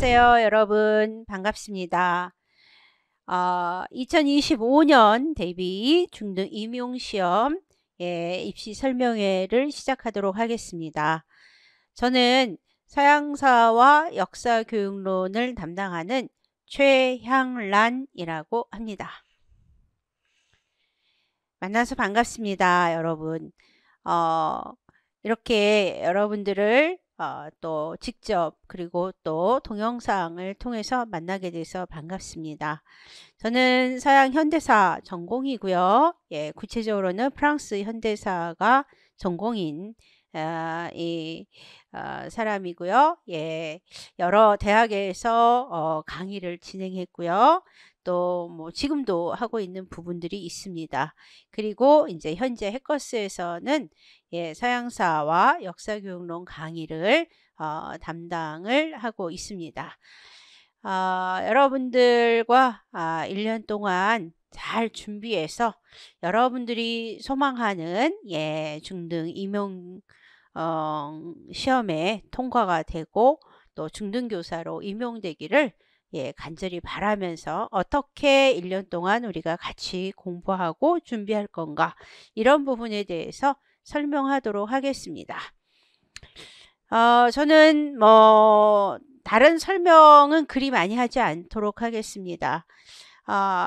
안녕하세요, 여러분. 반갑습니다. 2025년 대비 중등 임용시험 입시 설명회를 시작하도록 하겠습니다. 저는 서양사와 역사교육론을 담당하는 최향란이라고 합니다. 만나서 반갑습니다, 여러분. 이렇게 여러분들을 또 직접 그리고 또 동영상을 통해서 만나게 돼서 반갑습니다. 저는 서양 현대사 전공이고요. 구체적으로는 프랑스 현대사가 전공인 사람이고요. 여러 대학에서 강의를 진행했고요. 또 뭐 지금도 하고 있는 부분들이 있습니다. 그리고 이제 현재 해커스에서는 서양사와 역사교육론 강의를 담당을 하고 있습니다. 여러분들과 1년 동안 잘 준비해서 여러분들이 소망하는 중등 임용 시험에 통과가 되고 또 중등교사로 임용되기를 간절히 바라면서 어떻게 1년 동안 우리가 같이 공부하고 준비할 건가, 이런 부분에 대해서 설명하도록 하겠습니다. 저는 다른 설명은 그리 많이 하지 않도록 하겠습니다.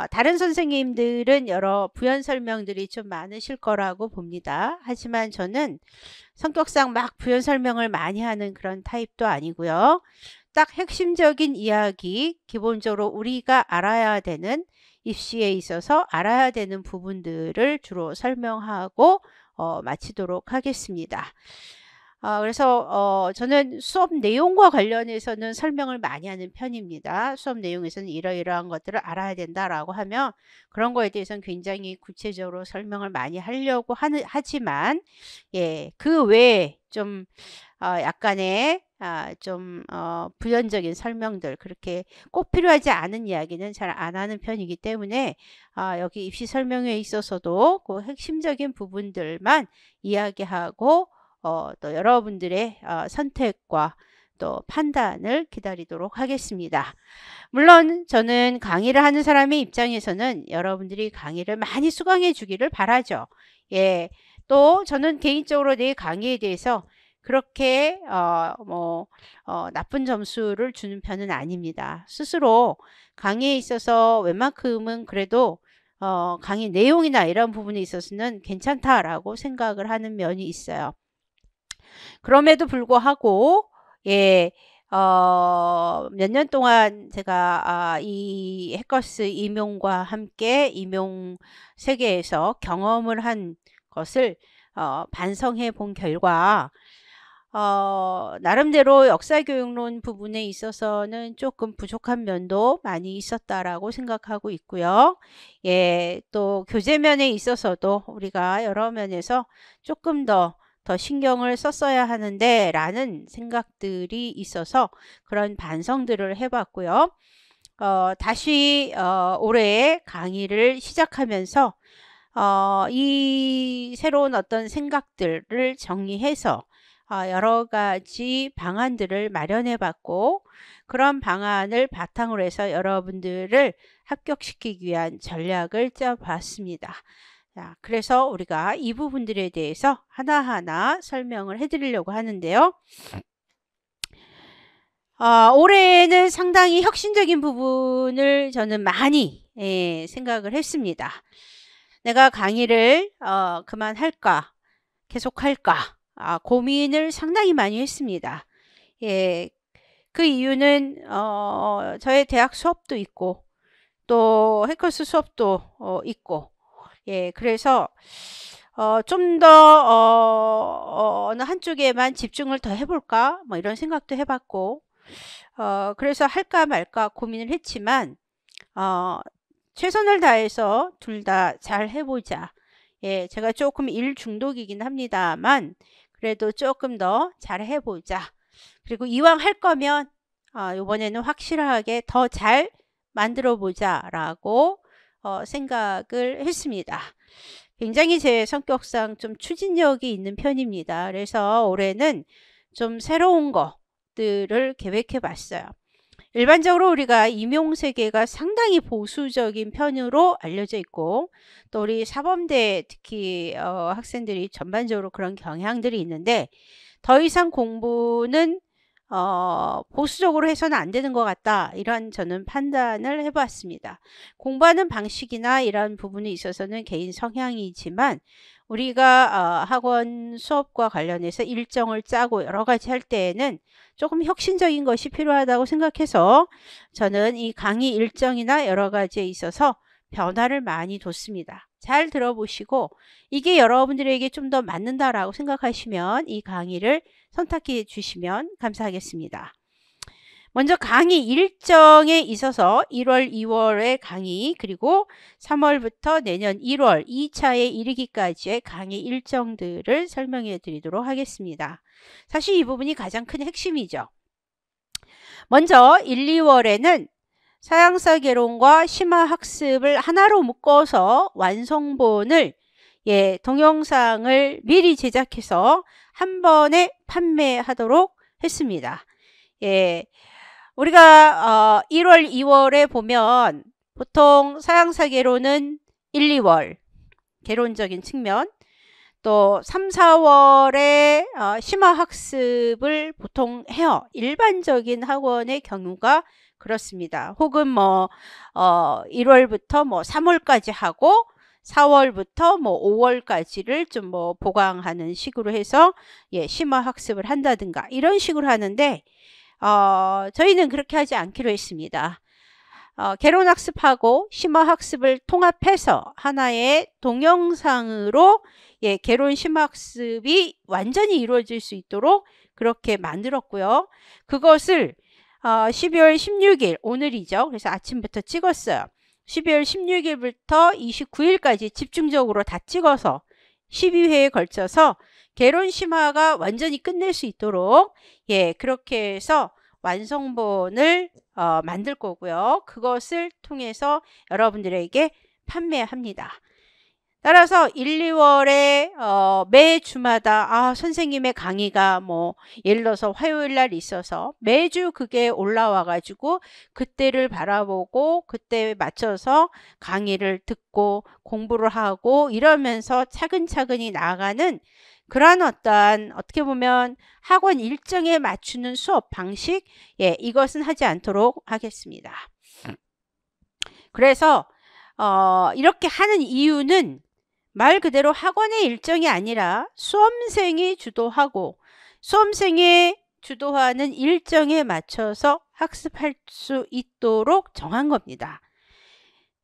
다른 선생님들은 여러 부연 설명들이 좀 많으실 거라고 봅니다. 하지만 저는 성격상 막 부연 설명을 많이 하는 그런 타입도 아니고요. 딱 핵심적인 이야기, 기본적으로 우리가 알아야 되는, 입시에 있어서 알아야 되는 부분들을 주로 설명하고 마치도록 하겠습니다. 그래서 저는 수업 내용과 관련해서는 설명을 많이 하는 편입니다. 수업 내용에서는 이러이러한 것들을 알아야 된다라고 하면 그런 거에 대해서는 굉장히 구체적으로 설명을 많이 하려고 하지만 그 외에 좀 약간의 부연적인 설명들, 그렇게 꼭 필요하지 않은 이야기는 잘 안 하는 편이기 때문에 여기 입시 설명회에 있어서도 그 핵심적인 부분들만 이야기하고 또 여러분들의 선택과 또 판단을 기다리도록 하겠습니다. 물론 저는 강의를 하는 사람의 입장에서는 여러분들이 강의를 많이 수강해 주기를 바라죠. 또 저는 개인적으로 내 강의에 대해서 그렇게 나쁜 점수를 주는 편은 아닙니다. 스스로 강의에 있어서 웬만큼은 그래도 강의 내용이나 이런 부분에 있어서는 괜찮다라고 생각을 하는 면이 있어요. 그럼에도 불구하고 몇 년 동안 제가 이 해커스 임용과 함께 임용 세계에서 경험을 한 것을 반성해 본 결과 나름대로 역사교육론 부분에 있어서는 조금 부족한 면도 많이 있었다라고 생각하고 있고요. 또 교재면에 있어서도 우리가 여러 면에서 조금 더 신경을 썼어야 하는데 라는 생각들이 있어서 그런 반성들을 해봤고요. 다시 올해 강의를 시작하면서 이 새로운 어떤 생각들을 정리해서 여러 가지 방안들을 마련해 봤고, 그런 방안을 바탕으로 해서 여러분들을 합격시키기 위한 전략을 짜 봤습니다. 그래서 우리가 이 부분들에 대해서 하나하나 설명을 해드리려고 하는데요. 올해는 상당히 혁신적인 부분을 저는 많이 생각을 했습니다. 내가 강의를 그만할까, 계속할까 고민을 상당히 많이 했습니다. 그 이유는 저의 대학 수업도 있고 또 해커스 수업도 있고, 그래서 좀 더 어느 한쪽에만 집중을 더 해볼까, 뭐 이런 생각도 해봤고, 그래서 할까 말까 고민을 했지만 최선을 다해서 둘 다 잘 해보자. 제가 조금 일 중독이긴 합니다만 그래도 조금 더 잘 해보자. 그리고 이왕 할 거면 이번에는 확실하게 더 잘 만들어 보자 라고 생각을 했습니다. 굉장히 제 성격상 좀 추진력이 있는 편입니다. 그래서 올해는 좀 새로운 것들을 계획해 봤어요. 일반적으로 우리가 임용세계가 상당히 보수적인 편으로 알려져 있고 또 우리 사범대 특히 학생들이 전반적으로 그런 경향들이 있는데 더 이상 공부는 보수적으로 해서는 안 되는 것 같다. 이런 저는 판단을 해봤습니다. 공부하는 방식이나 이런 부분에 있어서는 개인 성향이지만 우리가 학원 수업과 관련해서 일정을 짜고 여러 가지 할 때에는 조금 혁신적인 것이 필요하다고 생각해서 저는 이 강의 일정이나 여러 가지에 있어서 변화를 많이 뒀습니다. 잘 들어보시고 이게 여러분들에게 좀 더 맞는다라고 생각하시면 이 강의를 선택해 주시면 감사하겠습니다. 먼저 강의 일정에 있어서 1월, 2월의 강의 그리고 3월부터 내년 1월 2차에 이르기까지의 강의 일정들을 설명해 드리도록 하겠습니다. 사실 이 부분이 가장 큰 핵심이죠. 먼저 1, 2월에는 서양사 개론과 심화학습을 하나로 묶어서 완성본을 동영상을 미리 제작해서 한 번에 판매하도록 했습니다. 우리가 1월, 2월에 보면 보통 서양사 개론은 1, 2월 개론적인 측면 또 3, 4월에 심화학습을 보통 해요. 일반적인 학원의 경우가 그렇습니다. 혹은 1월부터 3월까지 하고 4월부터 5월까지를 좀 보강하는 식으로 해서 심화학습을 한다든가 이런 식으로 하는데 저희는 그렇게 하지 않기로 했습니다. 개론학습하고 심화학습을 통합해서 하나의 동영상으로 개론 심화학습이 완전히 이루어질 수 있도록 그렇게 만들었고요. 그것을 12월 16일 오늘이죠. 그래서 아침부터 찍었어요. 12월 16일부터 29일까지 집중적으로 다 찍어서 12회에 걸쳐서 개론 심화가 완전히 끝낼 수 있도록 그렇게 해서 완성본을 만들 거고요. 그것을 통해서 여러분들에게 판매합니다. 따라서 1, 2월에 매 주마다 선생님의 강의가 예를 들어서 화요일 날 있어서 매주 그게 올라와 가지고 그때를 바라보고 그때에 맞춰서 강의를 듣고 공부를 하고 이러면서 차근차근히 나아가는 그러한 어떻게 보면 학원 일정에 맞추는 수업 방식 이것은 하지 않도록 하겠습니다. 그래서 이렇게 하는 이유는 말 그대로 학원의 일정이 아니라 수험생이 주도하고 수험생이 주도하는 일정에 맞춰서 학습할 수 있도록 정한 겁니다.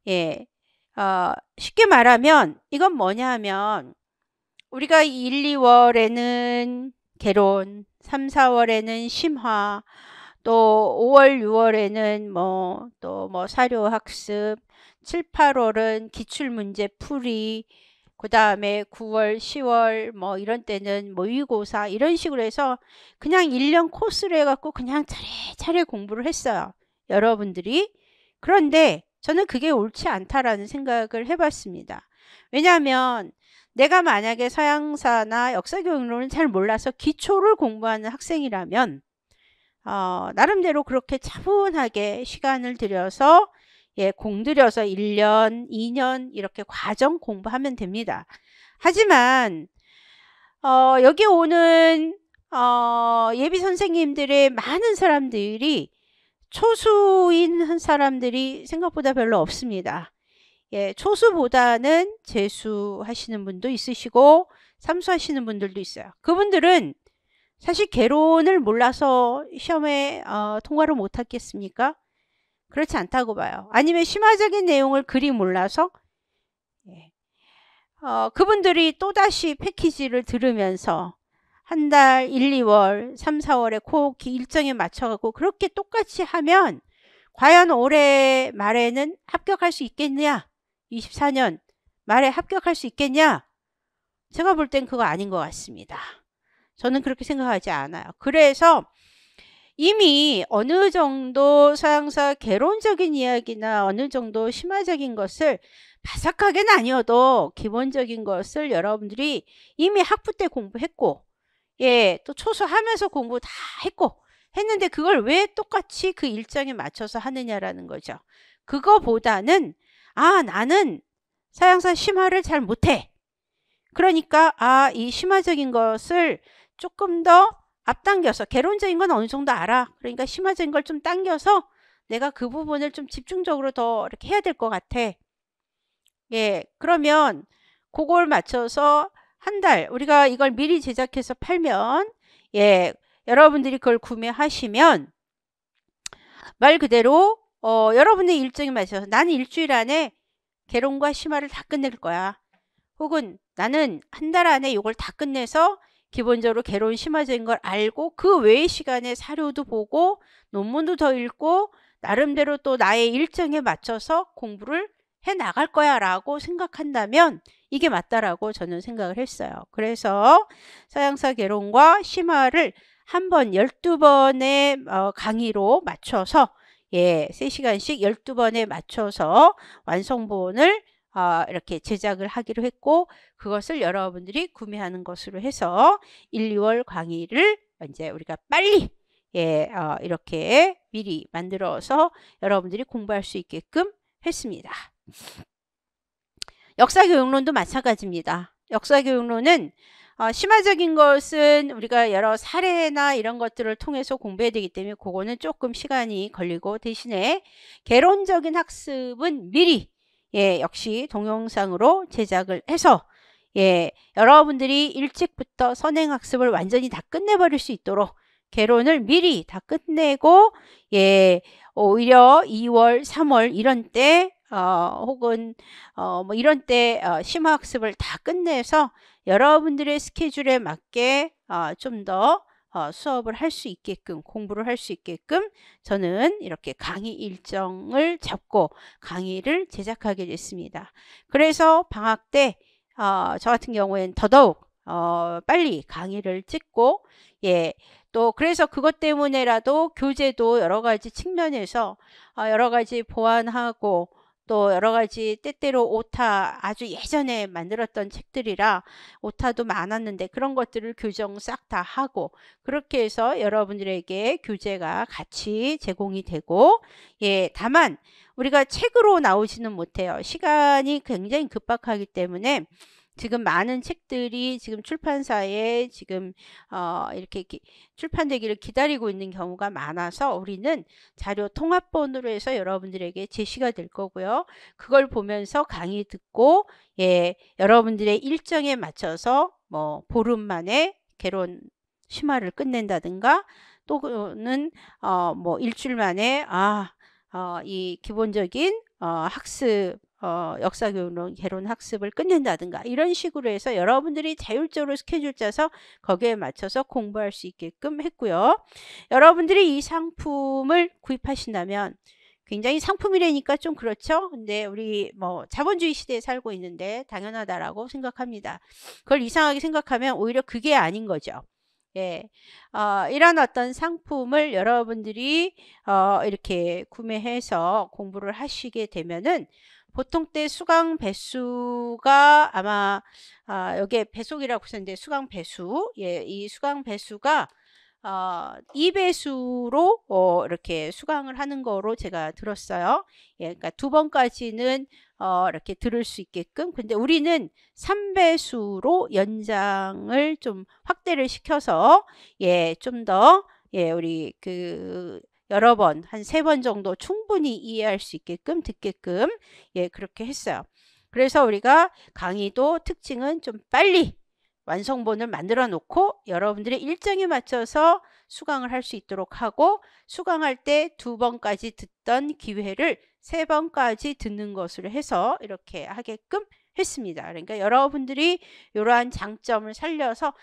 쉽게 말하면 이건 뭐냐 하면 우리가 1, 2월에는 개론, 3, 4월에는 심화, 또 5월, 6월에는 또 사료학습, 7, 8월은 기출문제 풀이, 그 다음에 9월, 10월 이런 때는 모의고사 이런 식으로 해서 그냥 1년 코스로 해갖고 그냥 차례차례 공부를 했어요. 여러분들이. 그런데 저는 그게 옳지 않다라는 생각을 해봤습니다. 왜냐하면 내가 만약에 서양사나 역사교육론을 잘 몰라서 기초를 공부하는 학생이라면 나름대로 그렇게 차분하게 시간을 들여서 공들여서 1년, 2년 이렇게 과정 공부하면 됩니다. 하지만 여기 오는 예비 선생님들의 많은 사람들이 초수인 사람들이 생각보다 별로 없습니다. 초수보다는 재수하시는 분도 있으시고 삼수하시는 분들도 있어요. 그분들은 사실 개론을 몰라서 시험에 통과를 못하겠습니까? 그렇지 않다고 봐요. 아니면 심화적인 내용을 그리 몰라서 그분들이 또다시 패키지를 들으면서 한 달 1, 2월, 3, 4월에 꼭 일정에 맞춰갖고 그렇게 똑같이 하면 과연 올해 말에는 합격할 수 있겠느냐? 24년 말에 합격할 수 있겠냐? 제가 볼 땐 그거 아닌 것 같습니다. 저는 그렇게 생각하지 않아요. 그래서 이미 어느 정도 서양사 개론적인 이야기나 어느 정도 심화적인 것을 바삭하게는 아니어도 기본적인 것을 여러분들이 이미 학부 때 공부했고 또 초수하면서 공부 다 했고 했는데 그걸 왜 똑같이 그 일정에 맞춰서 하느냐라는 거죠. 그거보다는 나는 사양사 심화를 잘 못해. 그러니까 이 심화적인 것을 조금 더 앞당겨서, 개론적인 건 어느 정도 알아. 그러니까 심화적인 걸 좀 당겨서 내가 그 부분을 좀 집중적으로 더 이렇게 해야 될 것 같아. 예, 그러면 그걸 맞춰서 한 달, 우리가 이걸 미리 제작해서 팔면, 예, 여러분들이 그걸 구매하시면 말 그대로 여러분의 일정에 맞춰서 나는 일주일 안에 개론과 심화를 다 끝낼 거야. 혹은 나는 한 달 안에 이걸 다 끝내서 기본적으로 개론 심화적인 걸 알고 그 외의 시간에 사료도 보고 논문도 더 읽고 나름대로 또 나의 일정에 맞춰서 공부를 해 나갈 거야 라고 생각한다면 이게 맞다라고 저는 생각을 했어요. 그래서 서양사 개론과 심화를 한 번 12번의 강의로 맞춰서 3시간씩 12번에 맞춰서 완성본을 이렇게 제작을 하기로 했고, 그것을 여러분들이 구매하는 것으로 해서 1, 2월 강의를 이제 우리가 빨리 이렇게 미리 만들어서 여러분들이 공부할 수 있게끔 했습니다. 역사교육론도 마찬가지입니다. 역사교육론은 심화적인 것은 우리가 여러 사례나 이런 것들을 통해서 공부해야 되기 때문에 그거는 조금 시간이 걸리고, 대신에 개론적인 학습은 미리 역시 동영상으로 제작을 해서 여러분들이 일찍부터 선행학습을 완전히 다 끝내버릴 수 있도록 개론을 미리 다 끝내고 오히려 2월, 3월 이런 때 혹은 뭐 이런 때 심화학습을 다 끝내서 여러분들의 스케줄에 맞게 좀 더 수업을 할 수 있게끔, 공부를 할 수 있게끔 저는 이렇게 강의 일정을 잡고 강의를 제작하게 됐습니다. 그래서 방학 때 저 같은 경우에는 더더욱 빨리 강의를 찍고 또 그래서 그것 때문에라도 교재도 여러 가지 측면에서 여러 가지 보완하고 또 여러 가지 때때로 오타, 아주 예전에 만들었던 책들이라 오타도 많았는데 그런 것들을 교정 싹 다 하고 그렇게 해서 여러분들에게 교재가 같이 제공이 되고 다만 우리가 책으로 나오지는 못해요. 시간이 굉장히 급박하기 때문에 지금 많은 책들이 지금 출판사에 지금 이렇게 출판되기를 기다리고 있는 경우가 많아서 우리는 자료 통합본으로 해서 여러분들에게 제시가 될 거고요. 그걸 보면서 강의 듣고 여러분들의 일정에 맞춰서 뭐 보름 만에 개론 심화를 끝낸다든가 또는 뭐 일주일 만에 이 기본적인 학습 역사교육론 개론 학습을 끝낸다든가 이런 식으로 해서 여러분들이 자율적으로 스케줄 짜서 거기에 맞춰서 공부할 수 있게끔 했고요. 여러분들이 이 상품을 구입하신다면 굉장히 상품이라니까 좀 그렇죠. 근데 우리 뭐 자본주의 시대에 살고 있는데 당연하다라고 생각합니다. 그걸 이상하게 생각하면 오히려 그게 아닌 거죠. 이런 어떤 상품을 여러분들이 이렇게 구매해서 공부를 하시게 되면은 보통 때 수강 배수가 아마 여기에 배속이라고 썼는데 수강 배수 이 수강 배수가 2배수로 이렇게 수강을 하는 거로 제가 들었어요. 그러니까 2번까지는 이렇게 들을 수 있게끔. 근데 우리는 3배수로 연장을 좀 확대를 시켜서 좀 더 우리 여러 번, 한 3번 정도 충분히 이해할 수 있게끔 듣게끔 그렇게 했어요. 그래서 우리가 강의도 특징은 좀 빨리 완성본을 만들어 놓고 여러분들의 일정에 맞춰서 수강을 할 수 있도록 하고 수강할 때 2번까지 듣던 기회를 3번까지 듣는 것으로 해서 이렇게 하게끔 했습니다. 그러니까 여러분들이 이러한 장점을 살려서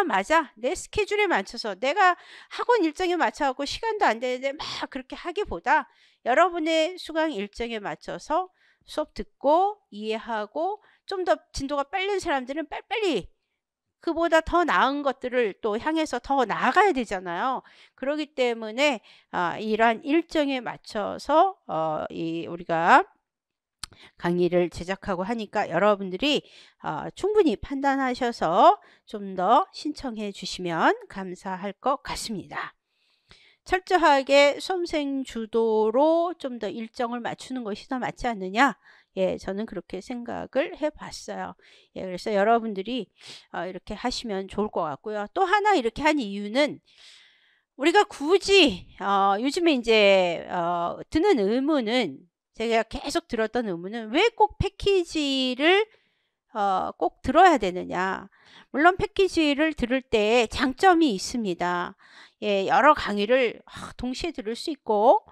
맞아, 내 스케줄에 맞춰서 내가 학원 일정에 맞춰갖고 시간도 안 되는데 막 그렇게 하기보다 여러분의 수강 일정에 맞춰서 수업 듣고 이해하고 좀 더 진도가 빠른 사람들은 빨리빨리 그보다 더 나은 것들을 또 향해서 더 나아가야 되잖아요. 그렇기 때문에 이러한 일정에 맞춰서 우리가 강의를 제작하고 하니까 여러분들이 충분히 판단하셔서 좀 더 신청해 주시면 감사할 것 같습니다. 철저하게 수험생 주도로 좀 더 일정을 맞추는 것이 더 맞지 않느냐? 예, 저는 그렇게 생각을 해봤어요. 예, 그래서 여러분들이 이렇게 하시면 좋을 것 같고요. 또 하나 이렇게 한 이유는 우리가 굳이 요즘에 이제 드는 의문은, 제가 계속 들었던 의문은 왜 꼭 패키지를 꼭 들어야 되느냐. 물론 패키지를 들을 때 장점이 있습니다. 예, 여러 강의를 동시에 들을 수 있고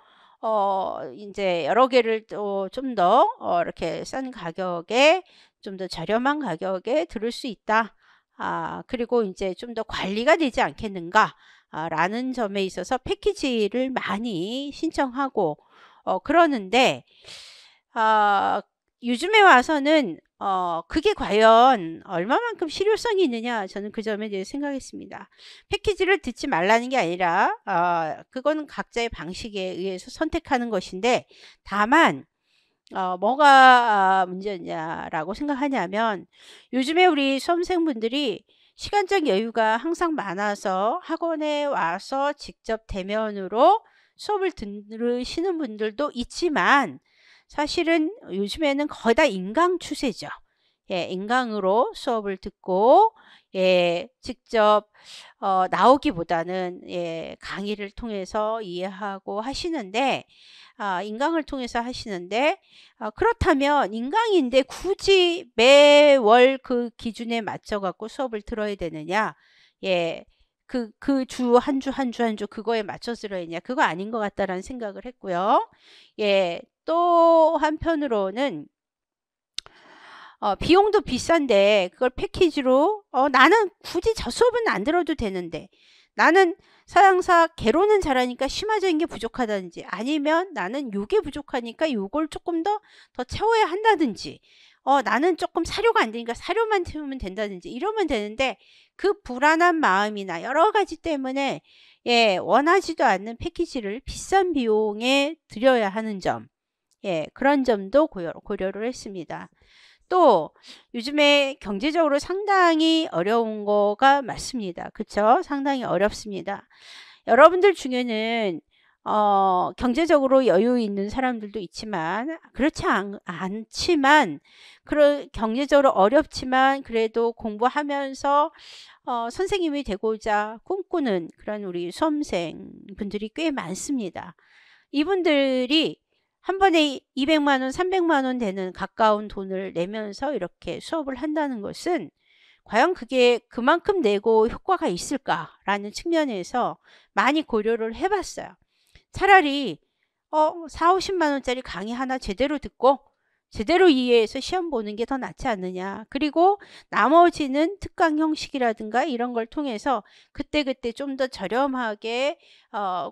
이제 여러 개를 또 좀 더 이렇게 싼 가격에, 좀 더 저렴한 가격에 들을 수 있다. 그리고 이제 좀 더 관리가 되지 않겠는가 라는 점에 있어서 패키지를 많이 신청하고 그러는데, 요즘에 와서는 그게 과연 얼마만큼 실효성이 있느냐, 저는 그 점에 대해 생각했습니다. 패키지를 듣지 말라는 게 아니라 그거는 각자의 방식에 의해서 선택하는 것인데, 다만 뭐가 문제냐라고 생각하냐면, 요즘에 우리 수험생분들이 시간적 여유가 항상 많아서 학원에 와서 직접 대면으로 수업을 들으시는 분들도 있지만, 사실은 요즘에는 거의 다 인강 추세죠. 예, 인강으로 수업을 듣고, 예, 직접 나오기보다는, 예, 강의를 통해서 이해하고 하시는데, 인강을 통해서 하시는데, 그렇다면 인강인데 굳이 매월 그 기준에 맞춰 갖고 수업을 들어야 되느냐? 예, 그 주 한 주 한 주 한 주 그거에 맞춰서 들어야 되냐? 그거 아닌 것 같다라는 생각을 했고요. 예, 또 한편으로는 비용도 비싼데 그걸 패키지로, 나는 굳이 저 수업은 안 들어도 되는데, 나는 서양사 개론은 잘하니까 심화적인 게 부족하다든지, 아니면 나는 요게 부족하니까 요걸 조금 더 채워야 한다든지, 나는 조금 사료가 안 되니까 사료만 채우면 된다든지 이러면 되는데, 그 불안한 마음이나 여러 가지 때문에, 예, 원하지도 않는 패키지를 비싼 비용에 들여야 하는 점, 예, 그런 점도 고려를 했습니다. 또 요즘에 경제적으로 상당히 어려운 거가 맞습니다. 그쵸? 상당히 어렵습니다. 여러분들 중에는 경제적으로 여유 있는 사람들도 있지만, 그렇지 않지만, 경제적으로 어렵지만 그래도 공부하면서 선생님이 되고자 꿈꾸는 그런 우리 수험생 분들이 꽤 많습니다. 이분들이 한 번에 200만 원, 300만 원 되는 가까운 돈을 내면서 이렇게 수업을 한다는 것은, 과연 그게 그만큼 내고 효과가 있을까라는 측면에서 많이 고려를 해봤어요. 차라리 4, 50만 원짜리 강의 하나 제대로 듣고 제대로 이해해서 시험 보는 게 더 낫지 않느냐. 그리고 나머지는 특강 형식이라든가 이런 걸 통해서 그때그때 좀 더 저렴하게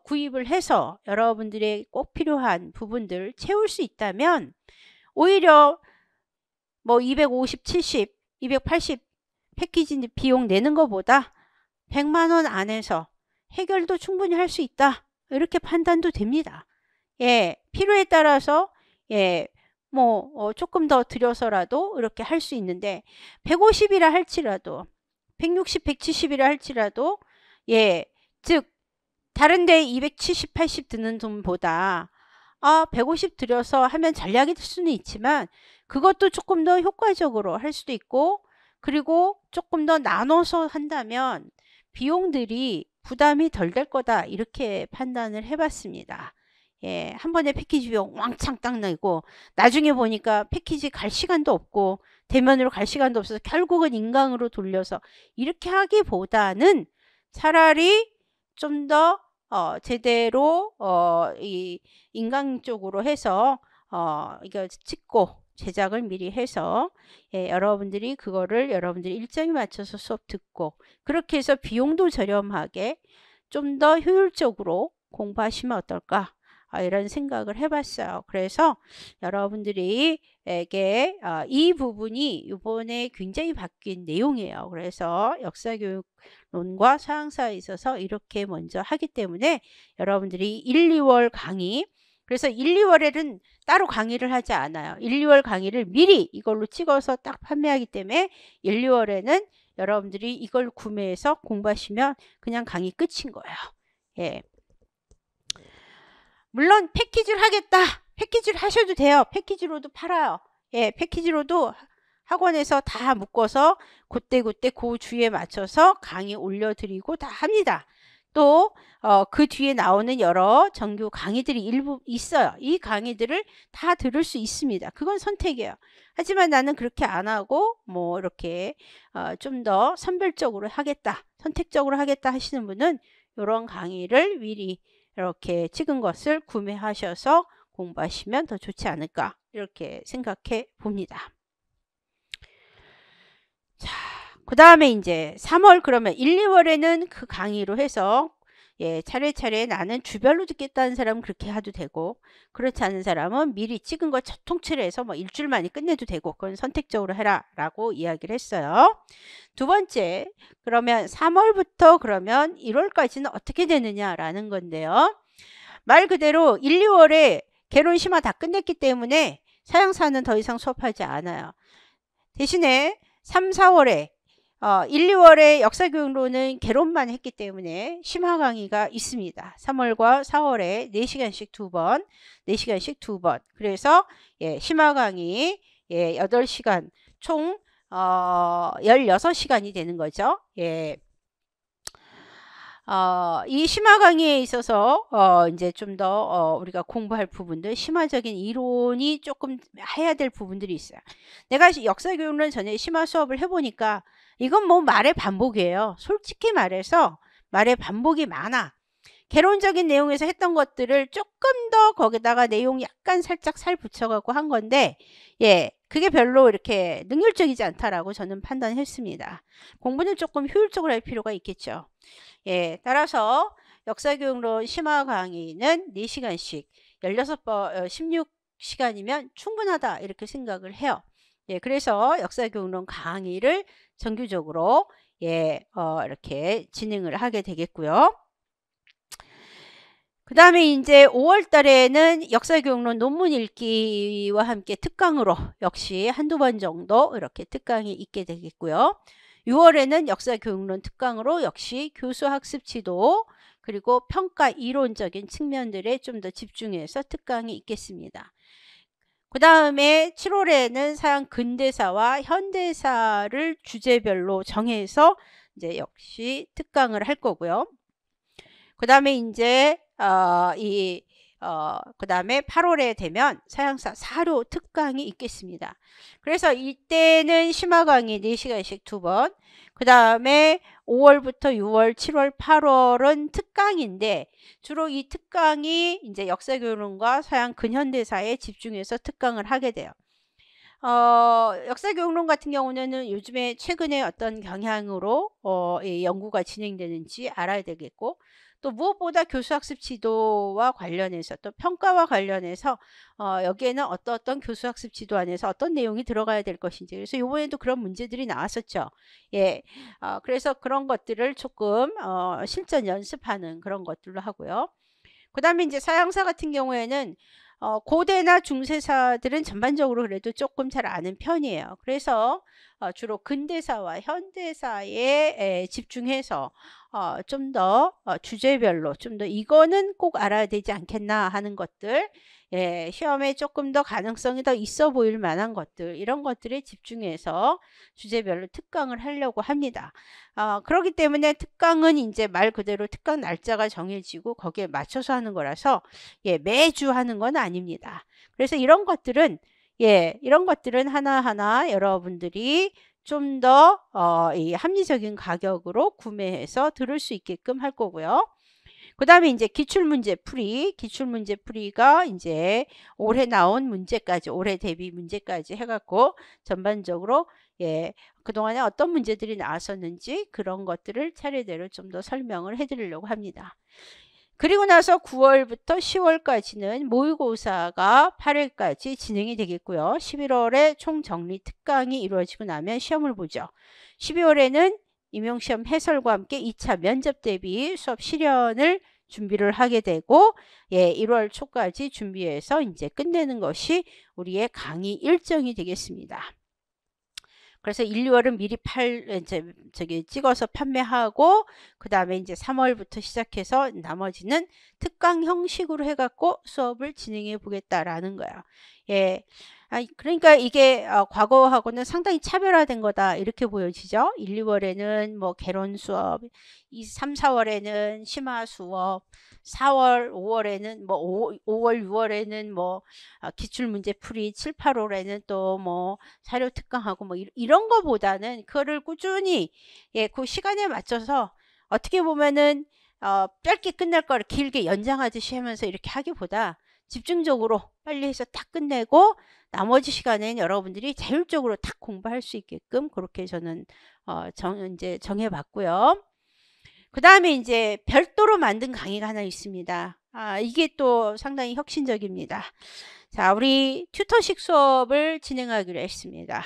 구입을 해서 여러분들의 꼭 필요한 부분들 채울 수 있다면, 오히려 뭐 250, 70, 280 패키지 비용 내는 것보다 100만 원 안에서 해결도 충분히 할 수 있다, 이렇게 판단도 됩니다. 예, 필요에 따라서, 예, 뭐 조금 더 들여서라도 이렇게 할 수 있는데, 150이라 할지라도 160, 170이라 할지라도, 예, 즉 다른 데 270, 80 드는 돈보다 150 들여서 하면 전략이 될 수는 있지만, 그것도 조금 더 효과적으로 할 수도 있고, 그리고 조금 더 나눠서 한다면 비용들이 부담이 덜 될 거다, 이렇게 판단을 해봤습니다. 예, 한 번에 패키지 비용 왕창 딱 내고 나중에 보니까 패키지 갈 시간도 없고 대면으로 갈 시간도 없어서 결국은 인강으로 돌려서 이렇게 하기보다는, 차라리 좀 더 제대로 이 인강 쪽으로 해서 이거 찍고 제작을 미리 해서, 예, 여러분들이 그거를 여러분들이 일정에 맞춰서 수업 듣고, 그렇게 해서 비용도 저렴하게 좀 더 효율적으로 공부하시면 어떨까, 이런 생각을 해봤어요. 그래서 여러분들이 에게 이 부분이 이번에 굉장히 바뀐 내용이에요. 그래서 역사교육론과 서양사에 있어서 이렇게 먼저 하기 때문에 여러분들이 1, 2월 강의, 그래서 1, 2월에는 따로 강의를 하지 않아요. 1, 2월 강의를 미리 이걸로 찍어서 딱 판매하기 때문에 1, 2월에는 여러분들이 이걸 구매해서 공부하시면 그냥 강의 끝인 거예요. 예. 물론 패키지를 하겠다. 패키지를 하셔도 돼요. 패키지로도 팔아요. 예, 패키지로도 학원에서 다 묶어서 그때 그 주에 맞춰서 강의 올려드리고 다 합니다. 또 그 뒤에 나오는 여러 정규 강의들이 일부 있어요. 이 강의들을 다 들을 수 있습니다. 그건 선택이에요. 하지만 나는 그렇게 안 하고 뭐 이렇게 좀 더 선별적으로 하겠다, 선택적으로 하겠다 하시는 분은 이런 강의를 미리 이렇게 찍은 것을 구매하셔서 공부하시면 더 좋지 않을까 이렇게 생각해 봅니다. 자, 그 다음에 이제 3월 그러면 1, 2월에는 그 강의로 해서 예, 차례차례 나는 주별로 듣겠다는 사람은 그렇게 해도 되고 그렇지 않은 사람은 미리 찍은 거 통째로 해서 뭐 일주일 만에 끝내도 되고 그건 선택적으로 해라 라고 이야기를 했어요. 두 번째 그러면 3월부터 그러면 1월까지는 어떻게 되느냐라는 건데요. 말 그대로 1, 2월에 개론 심화 다 끝냈기 때문에 사양사는 더 이상 수업하지 않아요. 대신에 3, 4월에 1, 2월에 역사교육로는 개론만 했기 때문에 심화 강의가 있습니다. 3월과 4월에 4시간씩 2번, 4시간씩 2번. 그래서 예, 심화 강의 예, 8시간 총 16시간이 되는 거죠. 예. 이 심화 강의에 있어서 이제 좀 더 우리가 공부할 부분들, 심화적인 이론이 조금 해야 될 부분들이 있어요. 내가 역사교육론 전에 심화 수업을 해보니까 이건 뭐 말의 반복이에요. 솔직히 말해서 말의 반복이 많아. 개론적인 내용에서 했던 것들을 조금 더 거기다가 내용 약간 살짝 살 붙여갖고 한 건데 예, 그게 별로 이렇게 능률적이지 않다라고 저는 판단했습니다. 공부는 조금 효율적으로 할 필요가 있겠죠. 예, 따라서 역사교육론 심화 강의는 4시간씩 16번, 16시간이면 충분하다 이렇게 생각을 해요. 예, 그래서 역사교육론 강의를 정규적으로 예, 이렇게 진행을 하게 되겠고요. 그 다음에 이제 5월 달에는 역사교육론 논문 읽기와 함께 특강으로 역시 한두 번 정도 이렇게 특강이 있게 되겠고요. 6월에는 역사교육론 특강으로 역시 교수학습 지도 그리고 평가 이론적인 측면들에 좀 더 집중해서 특강이 있겠습니다. 그 다음에 7월에는 서양 근대사와 현대사를 주제별로 정해서 이제 역시 특강을 할 거고요. 그 다음에 이제 그 다음에 8월에 되면 서양사 사료 특강이 있겠습니다. 그래서 이때는 심화 강의 4시간씩 2번, 그 다음에 5월부터 6월, 7월, 8월은 특강인데 주로 이 특강이 이제 역사교육론과 서양 근현대사에 집중해서 특강을 하게 돼요. 역사교육론 같은 경우는 요즘에 최근에 어떤 경향으로 이 연구가 진행되는지 알아야 되겠고 또 무엇보다 교수학습 지도와 관련해서 또 평가와 관련해서 여기에는 어떤 교수학습 지도 안에서 어떤 내용이 들어가야 될 것인지 그래서 이번에도 그런 문제들이 나왔었죠. 예, 그래서 그런 것들을 조금 실전 연습하는 그런 것들로 하고요. 그 다음에 이제 사양사 같은 경우에는 고대나 중세사들은 전반적으로 그래도 조금 잘 아는 편이에요. 그래서 주로 근대사와 현대사에 집중해서 좀 더 주제별로 좀 더 이거는 꼭 알아야 되지 않겠나 하는 것들 예, 시험에 조금 더 가능성이 더 있어 보일 만한 것들 이런 것들에 집중해서 주제별로 특강을 하려고 합니다. 그렇기 때문에 특강은 이제 말 그대로 특강 날짜가 정해지고 거기에 맞춰서 하는 거라서 예, 매주 하는 건 아닙니다. 그래서 이런 것들은 예, 이런 것들은 하나하나 여러분들이 좀 더 이 합리적인 가격으로 구매해서 들을 수 있게끔 할 거고요. 그 다음에 이제 기출문제 풀이가 이제 올해 나온 문제까지, 올해 대비 문제까지 해갖고 전반적으로 예, 그동안에 어떤 문제들이 나왔었는지 그런 것들을 차례대로 좀 더 설명을 해드리려고 합니다. 그리고 나서 9월부터 10월까지는 모의고사가 8회까지 진행이 되겠고요. 11월에 총정리 특강이 이루어지고 나면 시험을 보죠. 12월에는 임용시험 해설과 함께 2차 면접 대비 수업 실연을 준비를 하게 되고 예, 1월 초까지 준비해서 이제 끝내는 것이 우리의 강의 일정이 되겠습니다. 그래서 1, 2월은 미리 이제 찍어서 판매하고, 그 다음에 이제 3월부터 시작해서 나머지는 특강 형식으로 해갖고 수업을 진행해 보겠다라는 거야. 예. 그러니까 이게 과거하고는 상당히 차별화된 거다 이렇게 보여지죠. 1, 2월에는 뭐 개론 수업, 3, 4월에는 심화 수업, 4월, 5월에는 뭐 5월, 6월에는 뭐 기출 문제 풀이, 7, 8월에는 또 뭐 사료 특강하고 뭐 이런 거보다는 그거를 꾸준히 그 시간에 맞춰서 어떻게 보면은 짧게 끝날 거를 길게 연장하듯이 하면서 이렇게 하기보다 집중적으로 빨리 해서 딱 끝내고 나머지 시간엔 여러분들이 자율적으로 딱 공부할 수 있게끔 그렇게 저는 이제 정해봤고요. 그 다음에 이제 별도로 만든 강의가 하나 있습니다. 이게 또 상당히 혁신적입니다. 자, 우리 튜터식 수업을 진행하기로 했습니다.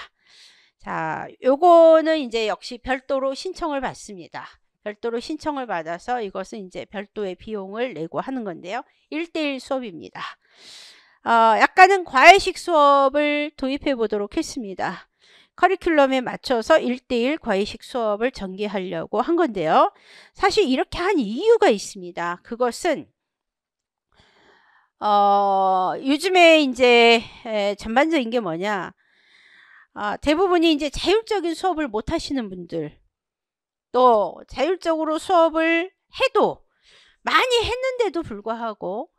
자, 요거는 이제 역시 별도로 신청을 받습니다. 별도로 신청을 받아서 이것은 이제 별도의 비용을 내고 하는 건데요. 1대1 수업입니다. 약간은 과외식 수업을 도입해 보도록 했습니다. 커리큘럼에 맞춰서 1대1 과외식 수업을 전개하려고 한 건데요. 사실 이렇게 한 이유가 있습니다. 그것은 요즘에 이제 전반적인 게 뭐냐, 대부분이 이제 자율적인 수업을 못 하시는 분들, 또 자율적으로 수업을 해도 많이 했는데도 불구하고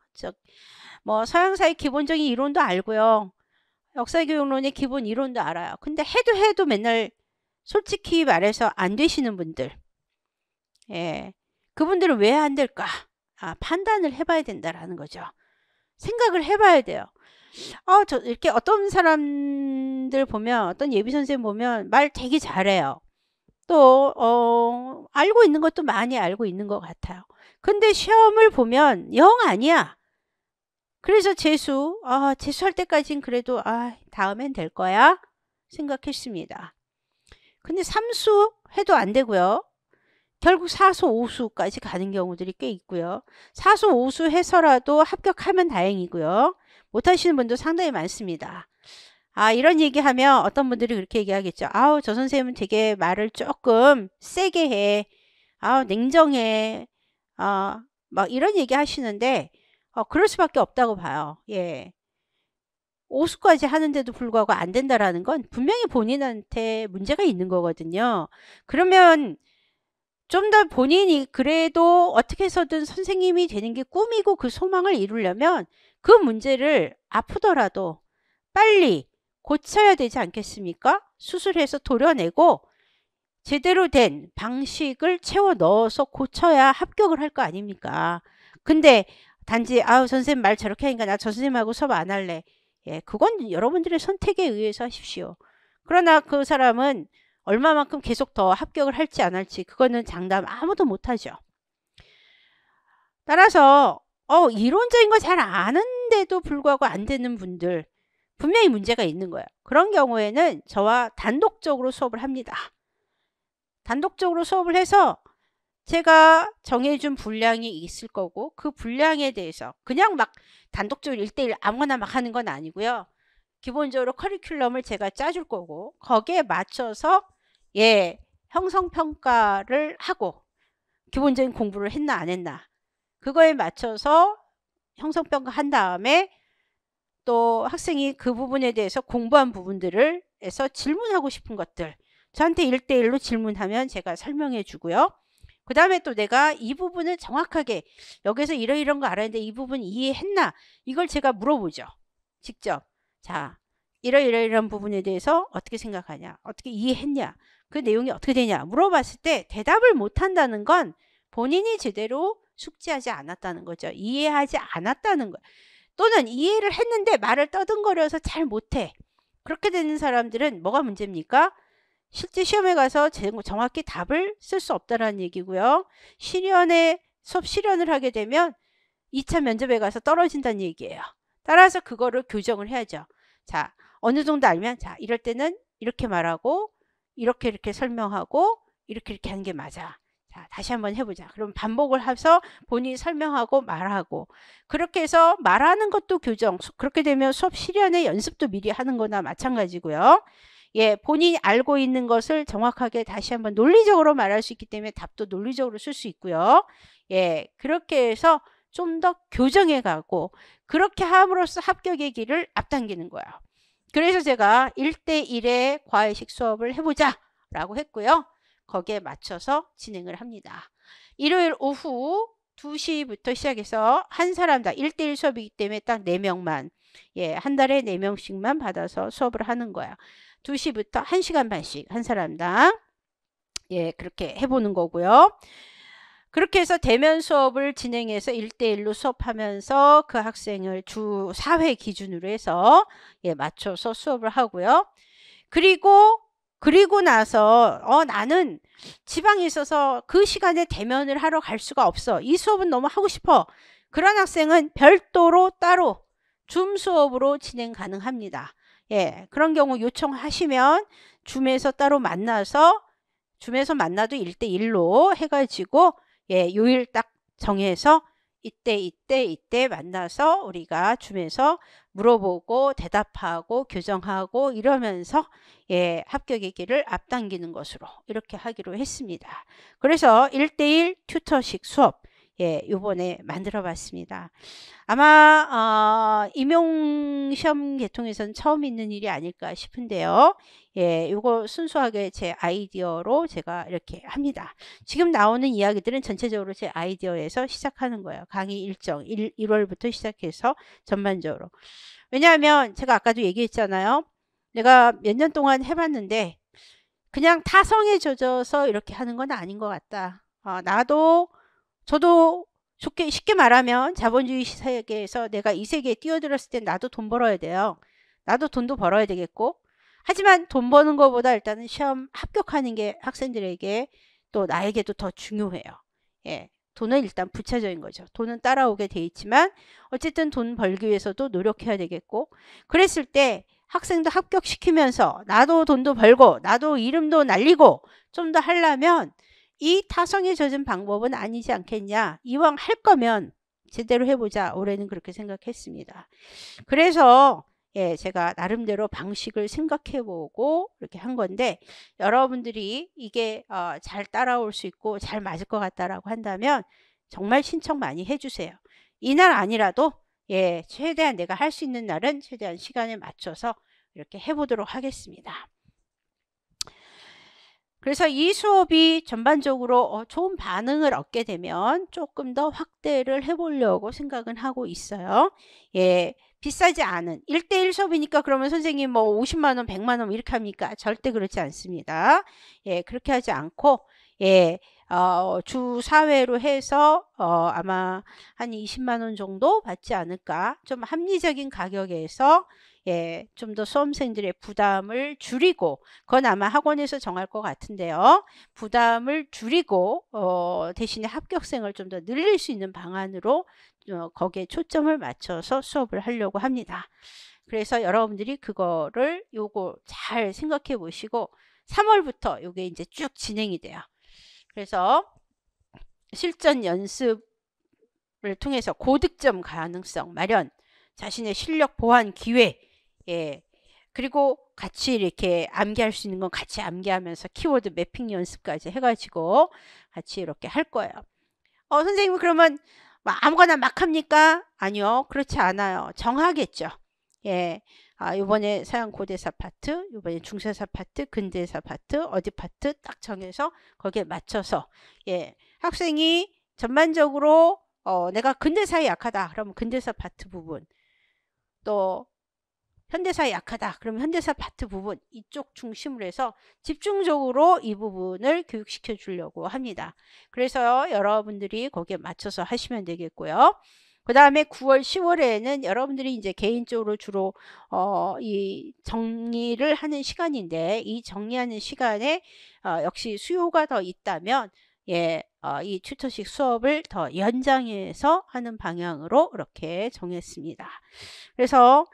뭐 서양사의 기본적인 이론도 알고요, 역사교육론의 기본 이론도 알아요. 근데 해도 맨날 솔직히 말해서 안 되시는 분들, 그분들은 왜 안 될까? 판단을 해봐야 된다라는 거죠. 생각을 해봐야 돼요. 이렇게 어떤 사람들 보면, 어떤 예비 선생님 보면 말 되게 잘해요. 또 알고 있는 것도 많이 알고 있는 것 같아요. 근데 시험을 보면 영 아니야. 그래서 재수할 때까진 그래도 다음엔 될 거야 생각했습니다. 근데 3수 해도 안 되고요. 결국 4수, 5수까지 가는 경우들이 꽤 있고요. 4수, 5수 해서라도 합격하면 다행이고요. 못하시는 분도 상당히 많습니다. 이런 얘기하면 어떤 분들이 그렇게 얘기하겠죠. 저 선생님은 되게 말을 조금 세게 해. 냉정해. 막 이런 얘기 하시는데 그럴 수밖에 없다고 봐요. 5수까지 하는데도 불구하고 안 된다라는 건 분명히 본인한테 문제가 있는 거거든요. 그러면 좀 더 본인이 그래도 어떻게 해서든 선생님이 되는 게 꿈이고 그 소망을 이루려면 그 문제를 아프더라도 빨리 고쳐야 되지 않겠습니까? 수술해서 도려내고 제대로 된 방식을 채워 넣어서 고쳐야 합격을 할 거 아닙니까? 근데 단지 선생님 말 저렇게 하니까 나 저 선생님하고 수업 안 할래. 그건 여러분들의 선택에 의해서 하십시오. 그러나 그 사람은 얼마만큼 계속 더 합격을 할지 안 할지 그거는 장담 아무도 못하죠. 따라서 이론적인 거 잘 아는데도 불구하고 안 되는 분들 분명히 문제가 있는 거예요. 그런 경우에는 저와 단독적으로 수업을 합니다. 단독적으로 수업을 해서 제가 정해준 분량이 있을 거고 그 분량에 대해서 그냥 막 단독적으로 1대1 아무거나 막 하는 건 아니고요. 기본적으로 커리큘럼을 제가 짜줄 거고 거기에 맞춰서 형성평가를 하고 기본적인 공부를 했나 안 했나 그거에 맞춰서 형성평가 한 다음에 또 학생이 그 부분에 대해서 공부한 부분들을 해서 질문하고 싶은 것들 저한테 1대1로 질문하면 제가 설명해 주고요. 그 다음에 또 내가 이 부분을 정확하게 여기서 이런 거 알았는데 이 부분 이해했나 이걸 제가 물어보죠. 직접. 자, 이런 부분에 대해서 어떻게 생각하냐, 어떻게 이해했냐, 그 내용이 어떻게 되냐 물어봤을 때 대답을 못한다는 건 본인이 제대로 숙지하지 않았다는 거죠. 이해하지 않았다는 거. 또는 이해를 했는데 말을 떠듬거려서 잘 못해. 그렇게 되는 사람들은 뭐가 문제입니까? 실제 시험에 가서 정확히 답을 쓸 수 없다는 얘기고요. 수업 실현을 하게 되면 2차 면접에 가서 떨어진다는 얘기예요. 따라서 그거를 교정을 해야죠. 자, 어느 정도 알면 이럴 때는 이렇게 말하고 이렇게 설명하고 이렇게 하는 게 맞아. 자, 다시 한번 해보자. 그럼 반복을 해서 본인이 설명하고 말하고 그렇게 해서 말하는 것도 교정. 그렇게 되면 수업 실현의 연습도 미리 하는 거나 마찬가지고요. 예, 본인이 알고 있는 것을 정확하게 다시 한번 논리적으로 말할 수 있기 때문에 답도 논리적으로 쓸 수 있고요. 예, 그렇게 해서 좀 더 교정해 가고 그렇게 함으로써 합격의 길을 앞당기는 거예요. 그래서 제가 1대1의 과외식 수업을 해보자 라고 했고요. 거기에 맞춰서 진행을 합니다. 일요일 오후 2시부터 시작해서 한 사람당 1대1 수업이기 때문에 딱 4명만, 예, 한 달에 4명씩만 받아서 수업을 하는 거야. 2시부터 1시간 반씩 한 사람당, 예, 그렇게 해보는 거고요. 그렇게 해서 대면 수업을 진행해서 1대1로 수업하면서 그 학생을 주 4회 기준으로 해서, 예, 맞춰서 수업을 하고요. 그리고 나서 나는 지방에 있어서 그 시간에 대면을 하러 갈 수가 없어. 이 수업은 너무 하고 싶어. 그런 학생은 별도로 따로 줌 수업으로 진행 가능합니다. 예, 그런 경우 요청하시면 줌에서 따로 만나서 줌에서 만나도 1대1로 해가지고 예, 요일 딱 정해서 이때 만나서 우리가 줌에서 물어보고 대답하고 교정하고 이러면서 예, 합격의 길을 앞당기는 것으로 이렇게 하기로 했습니다. 그래서 1대1 튜터식 수업 예, 요번에 만들어 봤습니다. 아마 임용시험 계통에서는 처음 있는 일이 아닐까 싶은데요. 예, 요거 순수하게 제 아이디어로 제가 이렇게 합니다. 지금 나오는 이야기들은 전체적으로 제 아이디어에서 시작하는 거예요. 강의 일정 1월부터 시작해서 전반적으로. 왜냐하면 제가 아까도 얘기했잖아요. 내가 몇 년 동안 해봤는데 그냥 타성에 젖어서 이렇게 하는 건 아닌 것 같다. 저도 쉽게 말하면 자본주의 세계에서 내가 이 세계에 뛰어들었을 때 나도 돈 벌어야 돼요. 나도 돈도 벌어야 되겠고. 하지만 돈 버는 것보다 일단은 시험 합격하는 게 학생들에게 또 나에게도 더 중요해요. 예, 돈은 일단 부차적인 거죠. 돈은 따라오게 돼 있지만 어쨌든 돈 벌기 위해서도 노력해야 되겠고. 그랬을 때 학생도 합격시키면서 나도 돈도 벌고 나도 이름도 날리고 좀 더 하려면 이 타성에 젖은 방법은 아니지 않겠냐. 이왕 할 거면 제대로 해보자. 올해는 그렇게 생각했습니다. 그래서 예, 제가 나름대로 방식을 생각해보고 이렇게 한 건데 여러분들이 이게 잘 따라올 수 있고 잘 맞을 것 같다라고 한다면 정말 신청 많이 해주세요. 이날 아니라도 예, 최대한 내가 할 수 있는 날은 최대한 시간에 맞춰서 이렇게 해보도록 하겠습니다. 그래서 이 수업이 전반적으로 좋은 반응을 얻게 되면 조금 더 확대를 해보려고 생각은 하고 있어요. 예, 비싸지 않은 1대1 수업이니까 그러면 선생님 뭐 50만 원, 100만 원 이렇게 합니까? 절대 그렇지 않습니다. 예, 그렇게 하지 않고 예, 주 4회로 해서 아마 한 20만 원 정도 받지 않을까? 좀 합리적인 가격에서 예, 좀 더 수험생들의 부담을 줄이고 그건 아마 학원에서 정할 것 같은데요. 부담을 줄이고 대신에 합격생을 좀 더 늘릴 수 있는 방안으로 거기에 초점을 맞춰서 수업을 하려고 합니다. 그래서 여러분들이 그거를 요거 잘 생각해 보시고 3월부터 요게 이제 쭉 진행이 돼요. 그래서 실전 연습을 통해서 고득점 가능성 마련, 자신의 실력 보완 기회, 예, 그리고 같이 이렇게 암기할 수 있는 건 같이 암기하면서 키워드 매핑 연습까지 해가지고 같이 이렇게 할 거예요. 선생님 그러면 아무거나 막 합니까? 아니요, 그렇지 않아요. 정하겠죠. 예, 요번에 서양 고대사 파트, 요번에 중세사 파트, 근대사 파트, 어디 파트 딱 정해서 거기에 맞춰서 예, 학생이 전반적으로 내가 근대사에 약하다. 그러면 근대사 파트 부분, 또 현대사에 약하다. 그러면 현대사 파트 부분 이쪽 중심으로 해서 집중적으로 이 부분을 교육시켜 주려고 합니다. 그래서 여러분들이 거기에 맞춰서 하시면 되겠고요. 그 다음에 9월, 10월에는 여러분들이 이제 개인적으로 주로 이 정리를 하는 시간인데 이 정리하는 시간에 역시 수요가 더 있다면 예, 이 튜터식 수업을 더 연장해서 하는 방향으로 이렇게 정했습니다. 그래서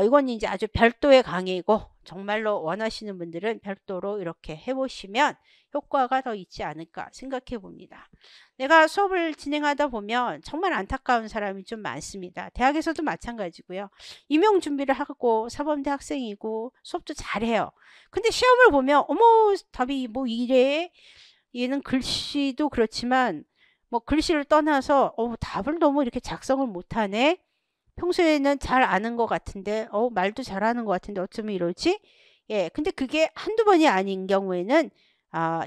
이건 이제 아주 별도의 강의고 정말로 원하시는 분들은 별도로 이렇게 해보시면 효과가 더 있지 않을까 생각해 봅니다. 내가 수업을 진행하다 보면 정말 안타까운 사람이 좀 많습니다. 대학에서도 마찬가지고요. 임용 준비를 하고 사범대 학생이고 수업도 잘해요. 근데 시험을 보면 어머 답이 뭐 이래? 얘는 글씨도 그렇지만 뭐 글씨를 떠나서 답을 너무 이렇게 작성을 못하네. 평소에는 잘 아는 것 같은데 말도 잘하는 것 같은데 어쩌면 이러지? 예, 근데 그게 한두 번이 아닌 경우에는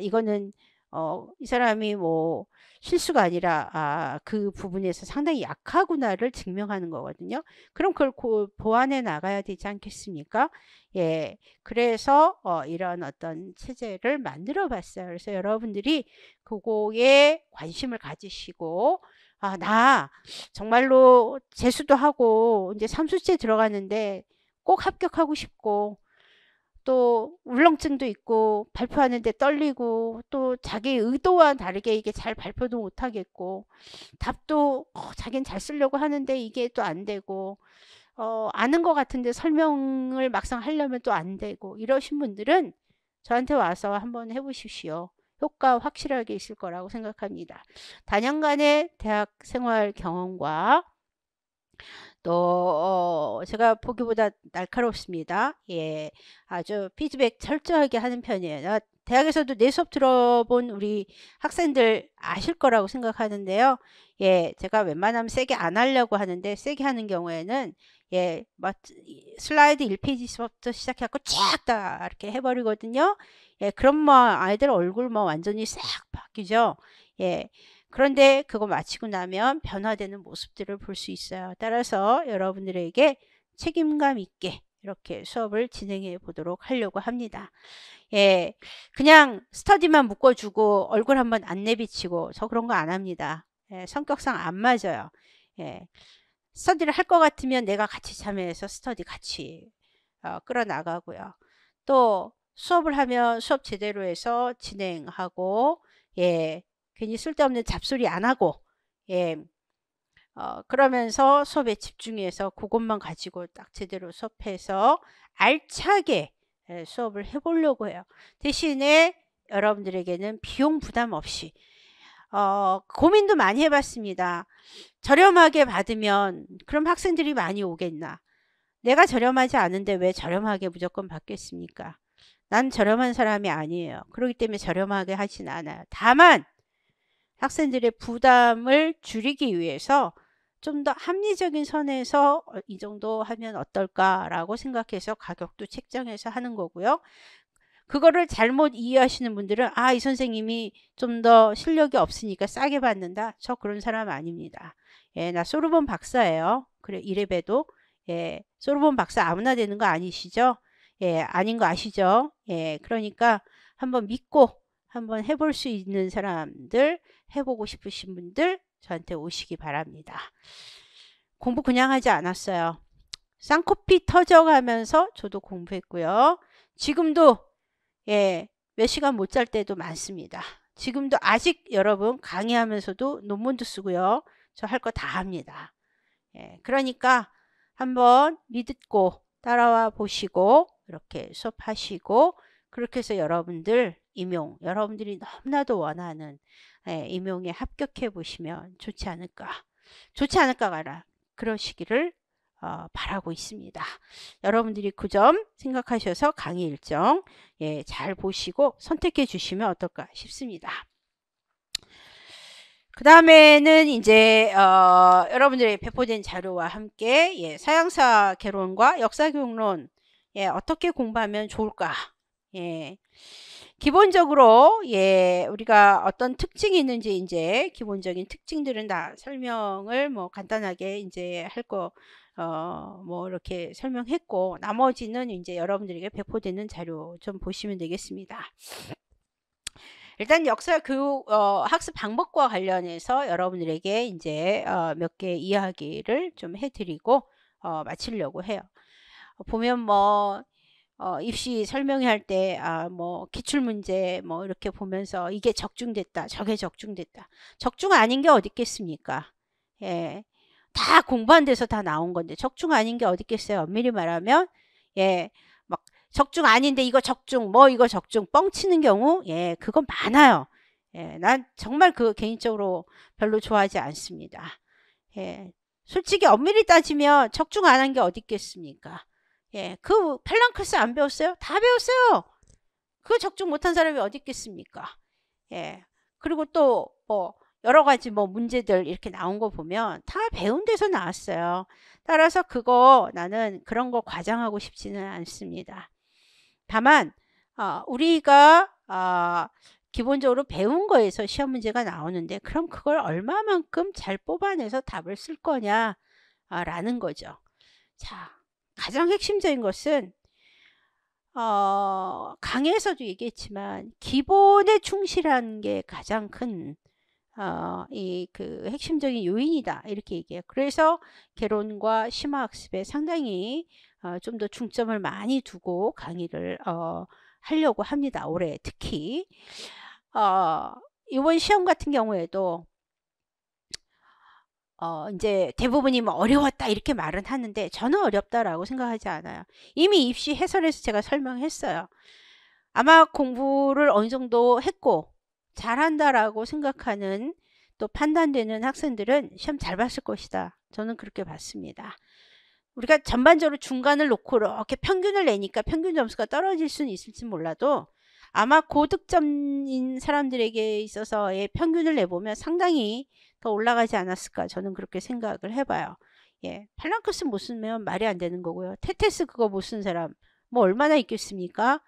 이거는 이 사람이 뭐 실수가 아니라 그 부분에서 상당히 약하구나를 증명하는 거거든요. 그럼 그걸 보완해 나가야 되지 않겠습니까? 예, 그래서 이런 어떤 체제를 만들어 봤어요. 그래서 여러분들이 그거에 관심을 가지시고 나 정말로 재수도 하고 이제 삼수째 들어가는데 꼭 합격하고 싶고 또 울렁증도 있고 발표하는데 떨리고 또 자기 의도와 다르게 이게 잘 발표도 못하겠고 답도 자기는 잘 쓰려고 하는데 이게 또 안 되고 아는 것 같은데 설명을 막상 하려면 또 안 되고 이러신 분들은 저한테 와서 한번 해보십시오. 효과 확실하게 있을 거라고 생각합니다. 다년간의 대학 생활 경험과 또 제가 보기보다 날카롭습니다. 예, 아주 피드백 철저하게 하는 편이에요. 대학에서도 내 수업 들어본 우리 학생들 아실 거라고 생각하는데요. 예, 제가 웬만하면 세게 안 하려고 하는데 세게 하는 경우에는 예, 슬라이드 1페이지부터 시작해갖고 쫙 다 이렇게 해버리거든요. 예, 그럼 뭐 아이들 얼굴 뭐 완전히 싹 바뀌죠. 예. 그런데 그거 마치고 나면 변화되는 모습들을 볼 수 있어요. 따라서 여러분들에게 책임감 있게 이렇게 수업을 진행해 보도록 하려고 합니다. 예, 그냥 스터디만 묶어주고 얼굴 한번 안 내비치고 저 그런 거 안 합니다. 예, 성격상 안 맞아요. 예, 스터디를 할 것 같으면 내가 같이 참여해서 스터디 같이 끌어나가고요. 또 수업을 하면 수업 제대로 해서 진행하고 예, 괜히 쓸데없는 잡소리 안 하고 예, 그러면서 수업에 집중해서 그것만 가지고 딱 제대로 수업해서 알차게 수업을 해보려고 해요. 대신에 여러분들에게는 비용 부담 없이 고민도 많이 해봤습니다. 저렴하게 받으면 그럼 학생들이 많이 오겠나? 내가 저렴하지 않은데 왜 저렴하게 무조건 받겠습니까? 난 저렴한 사람이 아니에요. 그렇기 때문에 저렴하게 하진 않아요. 다만 학생들의 부담을 줄이기 위해서 좀 더 합리적인 선에서 이 정도 하면 어떨까라고 생각해서 가격도 책정해서 하는 거고요. 그거를 잘못 이해하시는 분들은 이 선생님이 좀 더 실력이 없으니까 싸게 받는다. 저 그런 사람 아닙니다. 예, 나 소르본 박사예요. 그래 이래봬도 예, 소르본 박사 아무나 되는 거 아니시죠? 예, 아닌 거 아시죠? 예, 그러니까 한번 믿고 한번 해볼 수 있는 사람들, 해보고 싶으신 분들 저한테 오시기 바랍니다. 공부 그냥 하지 않았어요. 쌍코피 터져가면서 저도 공부했고요. 지금도 예, 몇 시간 못 잘 때도 많습니다. 지금도 아직 여러분 강의하면서도 논문도 쓰고요. 저 할 거 다 합니다. 예, 그러니까 한번 믿고 따라와 보시고 이렇게 수업하시고 그렇게 해서 여러분들 임용, 여러분들이 너무나도 원하는 임용에 합격해 보시면 좋지 않을까. 좋지 않을까가 아니라 그러시기를 바라고 있습니다. 여러분들이 그 점 생각하셔서 강의 일정 잘 보시고 선택해 주시면 어떨까 싶습니다. 그 다음에는 이제 여러분들이 배포된 자료와 함께 서양사 개론과 역사교육론 어떻게 공부하면 좋을까. 기본적으로 우리가 어떤 특징이 있는지 이제 기본적인 특징들은 다 설명을 뭐 간단하게 이제 할 거 뭐 이렇게 설명했고 나머지는 이제 여러분들에게 배포되는 자료 좀 보시면 되겠습니다. 일단 역사 교육 학습 방법과 관련해서 여러분들에게 이제 몇 개 이야기를 좀 해드리고 마치려고 해요. 보면 뭐 입시 설명할 때 뭐 기출문제 뭐 이렇게 보면서 이게 적중됐다 저게 적중됐다 적중 아닌 게 어디 있겠습니까? 예, 다 공부한 데서 다 나온 건데 적중 아닌 게 어디 있겠어요? 엄밀히 말하면 막 적중 아닌데 이거 적중, 뭐 이거 적중 뻥치는 경우, 예, 그거 많아요. 예, 난 정말 그 개인적으로 별로 좋아하지 않습니다. 예, 솔직히 엄밀히 따지면 적중 안 한 게 어디 있겠습니까? 예, 그 팔랑크스 안 배웠어요? 다 배웠어요. 그 적중 못한 사람이 어디 있겠습니까? 예, 그리고 또 뭐 여러 가지 뭐 문제들 이렇게 나온 거 보면 다 배운 데서 나왔어요. 따라서 그거 나는 그런 거 과장하고 싶지는 않습니다. 다만 우리가 기본적으로 배운 거에서 시험 문제가 나오는데 그럼 그걸 얼마만큼 잘 뽑아내서 답을 쓸 거냐 라는 거죠. 자, 가장 핵심적인 것은 강의에서도 얘기했지만 기본에 충실한 게 가장 큰 그 핵심적인 요인이다 이렇게 얘기해요. 그래서 개론과 심화학습에 상당히 좀 더 중점을 많이 두고 강의를 하려고 합니다. 올해 특히 이번 시험 같은 경우에도 이제 대부분이 뭐 어려웠다 이렇게 말은 하는데 저는 어렵다라고 생각하지 않아요. 이미 입시 해설에서 제가 설명했어요. 아마 공부를 어느 정도 했고 잘한다라고 생각하는 또 판단되는 학생들은 시험 잘 봤을 것이다. 저는 그렇게 봤습니다. 우리가 전반적으로 중간을 놓고 이렇게 평균을 내니까 평균 점수가 떨어질 수는 있을지 몰라도 아마 고득점인 사람들에게 있어서의 평균을 내보면 상당히 더 올라가지 않았을까 저는 그렇게 생각을 해봐요. 예, 팔랑크스 못 쓰면 말이 안 되는 거고요. 테테스 그거 못 쓴 사람 뭐 얼마나 있겠습니까?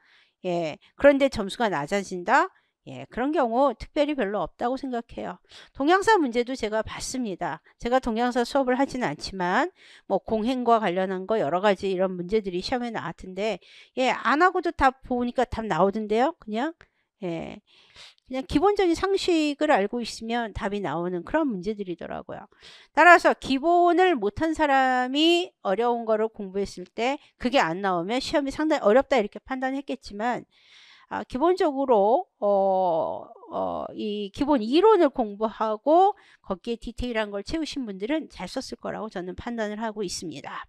예, 그런데 점수가 낮아진다? 예, 그런 경우 특별히 별로 없다고 생각해요. 동양사 문제도 제가 봤습니다. 제가 동양사 수업을 하지는 않지만 뭐 공행과 관련한 거 여러 가지 이런 문제들이 시험에 나왔던데 예, 안 하고도 답 보니까 답 나오던데요. 그냥 예. 그냥 기본적인 상식을 알고 있으면 답이 나오는 그런 문제들이더라고요. 따라서 기본을 못한 사람이 어려운 거를 공부했을 때 그게 안 나오면 시험이 상당히 어렵다 이렇게 판단했겠지만 기본적으로 이 기본 이론을 공부하고 거기에 디테일한 걸 채우신 분들은 잘 썼을 거라고 저는 판단을 하고 있습니다.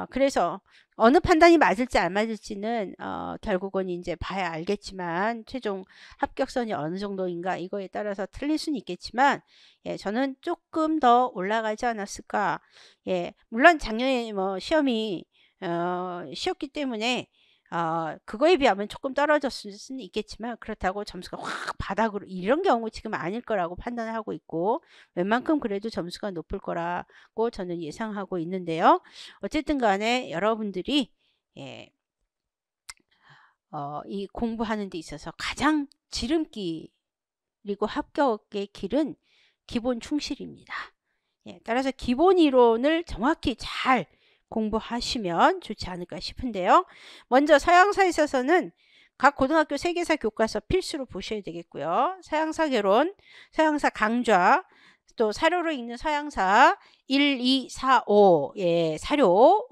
그래서 어느 판단이 맞을지 안 맞을지는 결국은 이제 봐야 알겠지만 최종 합격선이 어느 정도인가 이거에 따라서 틀릴 수는 있겠지만 예, 저는 조금 더 올라가지 않았을까. 예, 물론 작년에 뭐 시험이 쉬었기 때문에 그거에 비하면 조금 떨어졌을 수는 있겠지만 그렇다고 점수가 확 바닥으로 이런 경우 지금 아닐 거라고 판단을 하고 있고 웬만큼 그래도 점수가 높을 거라고 저는 예상하고 있는데요. 어쨌든 간에 여러분들이 예, 이 공부하는 데 있어서 가장 지름길 그리고 합격의 길은 기본 충실입니다. 예, 따라서 기본 이론을 정확히 잘 공부하시면 좋지 않을까 싶은데요. 먼저 서양사에 있어서는 각 고등학교 세계사 교과서 필수로 보셔야 되겠고요. 서양사 개론, 서양사 강좌, 또 사료로 읽는 서양사 1, 2, 4, 5 예, 사료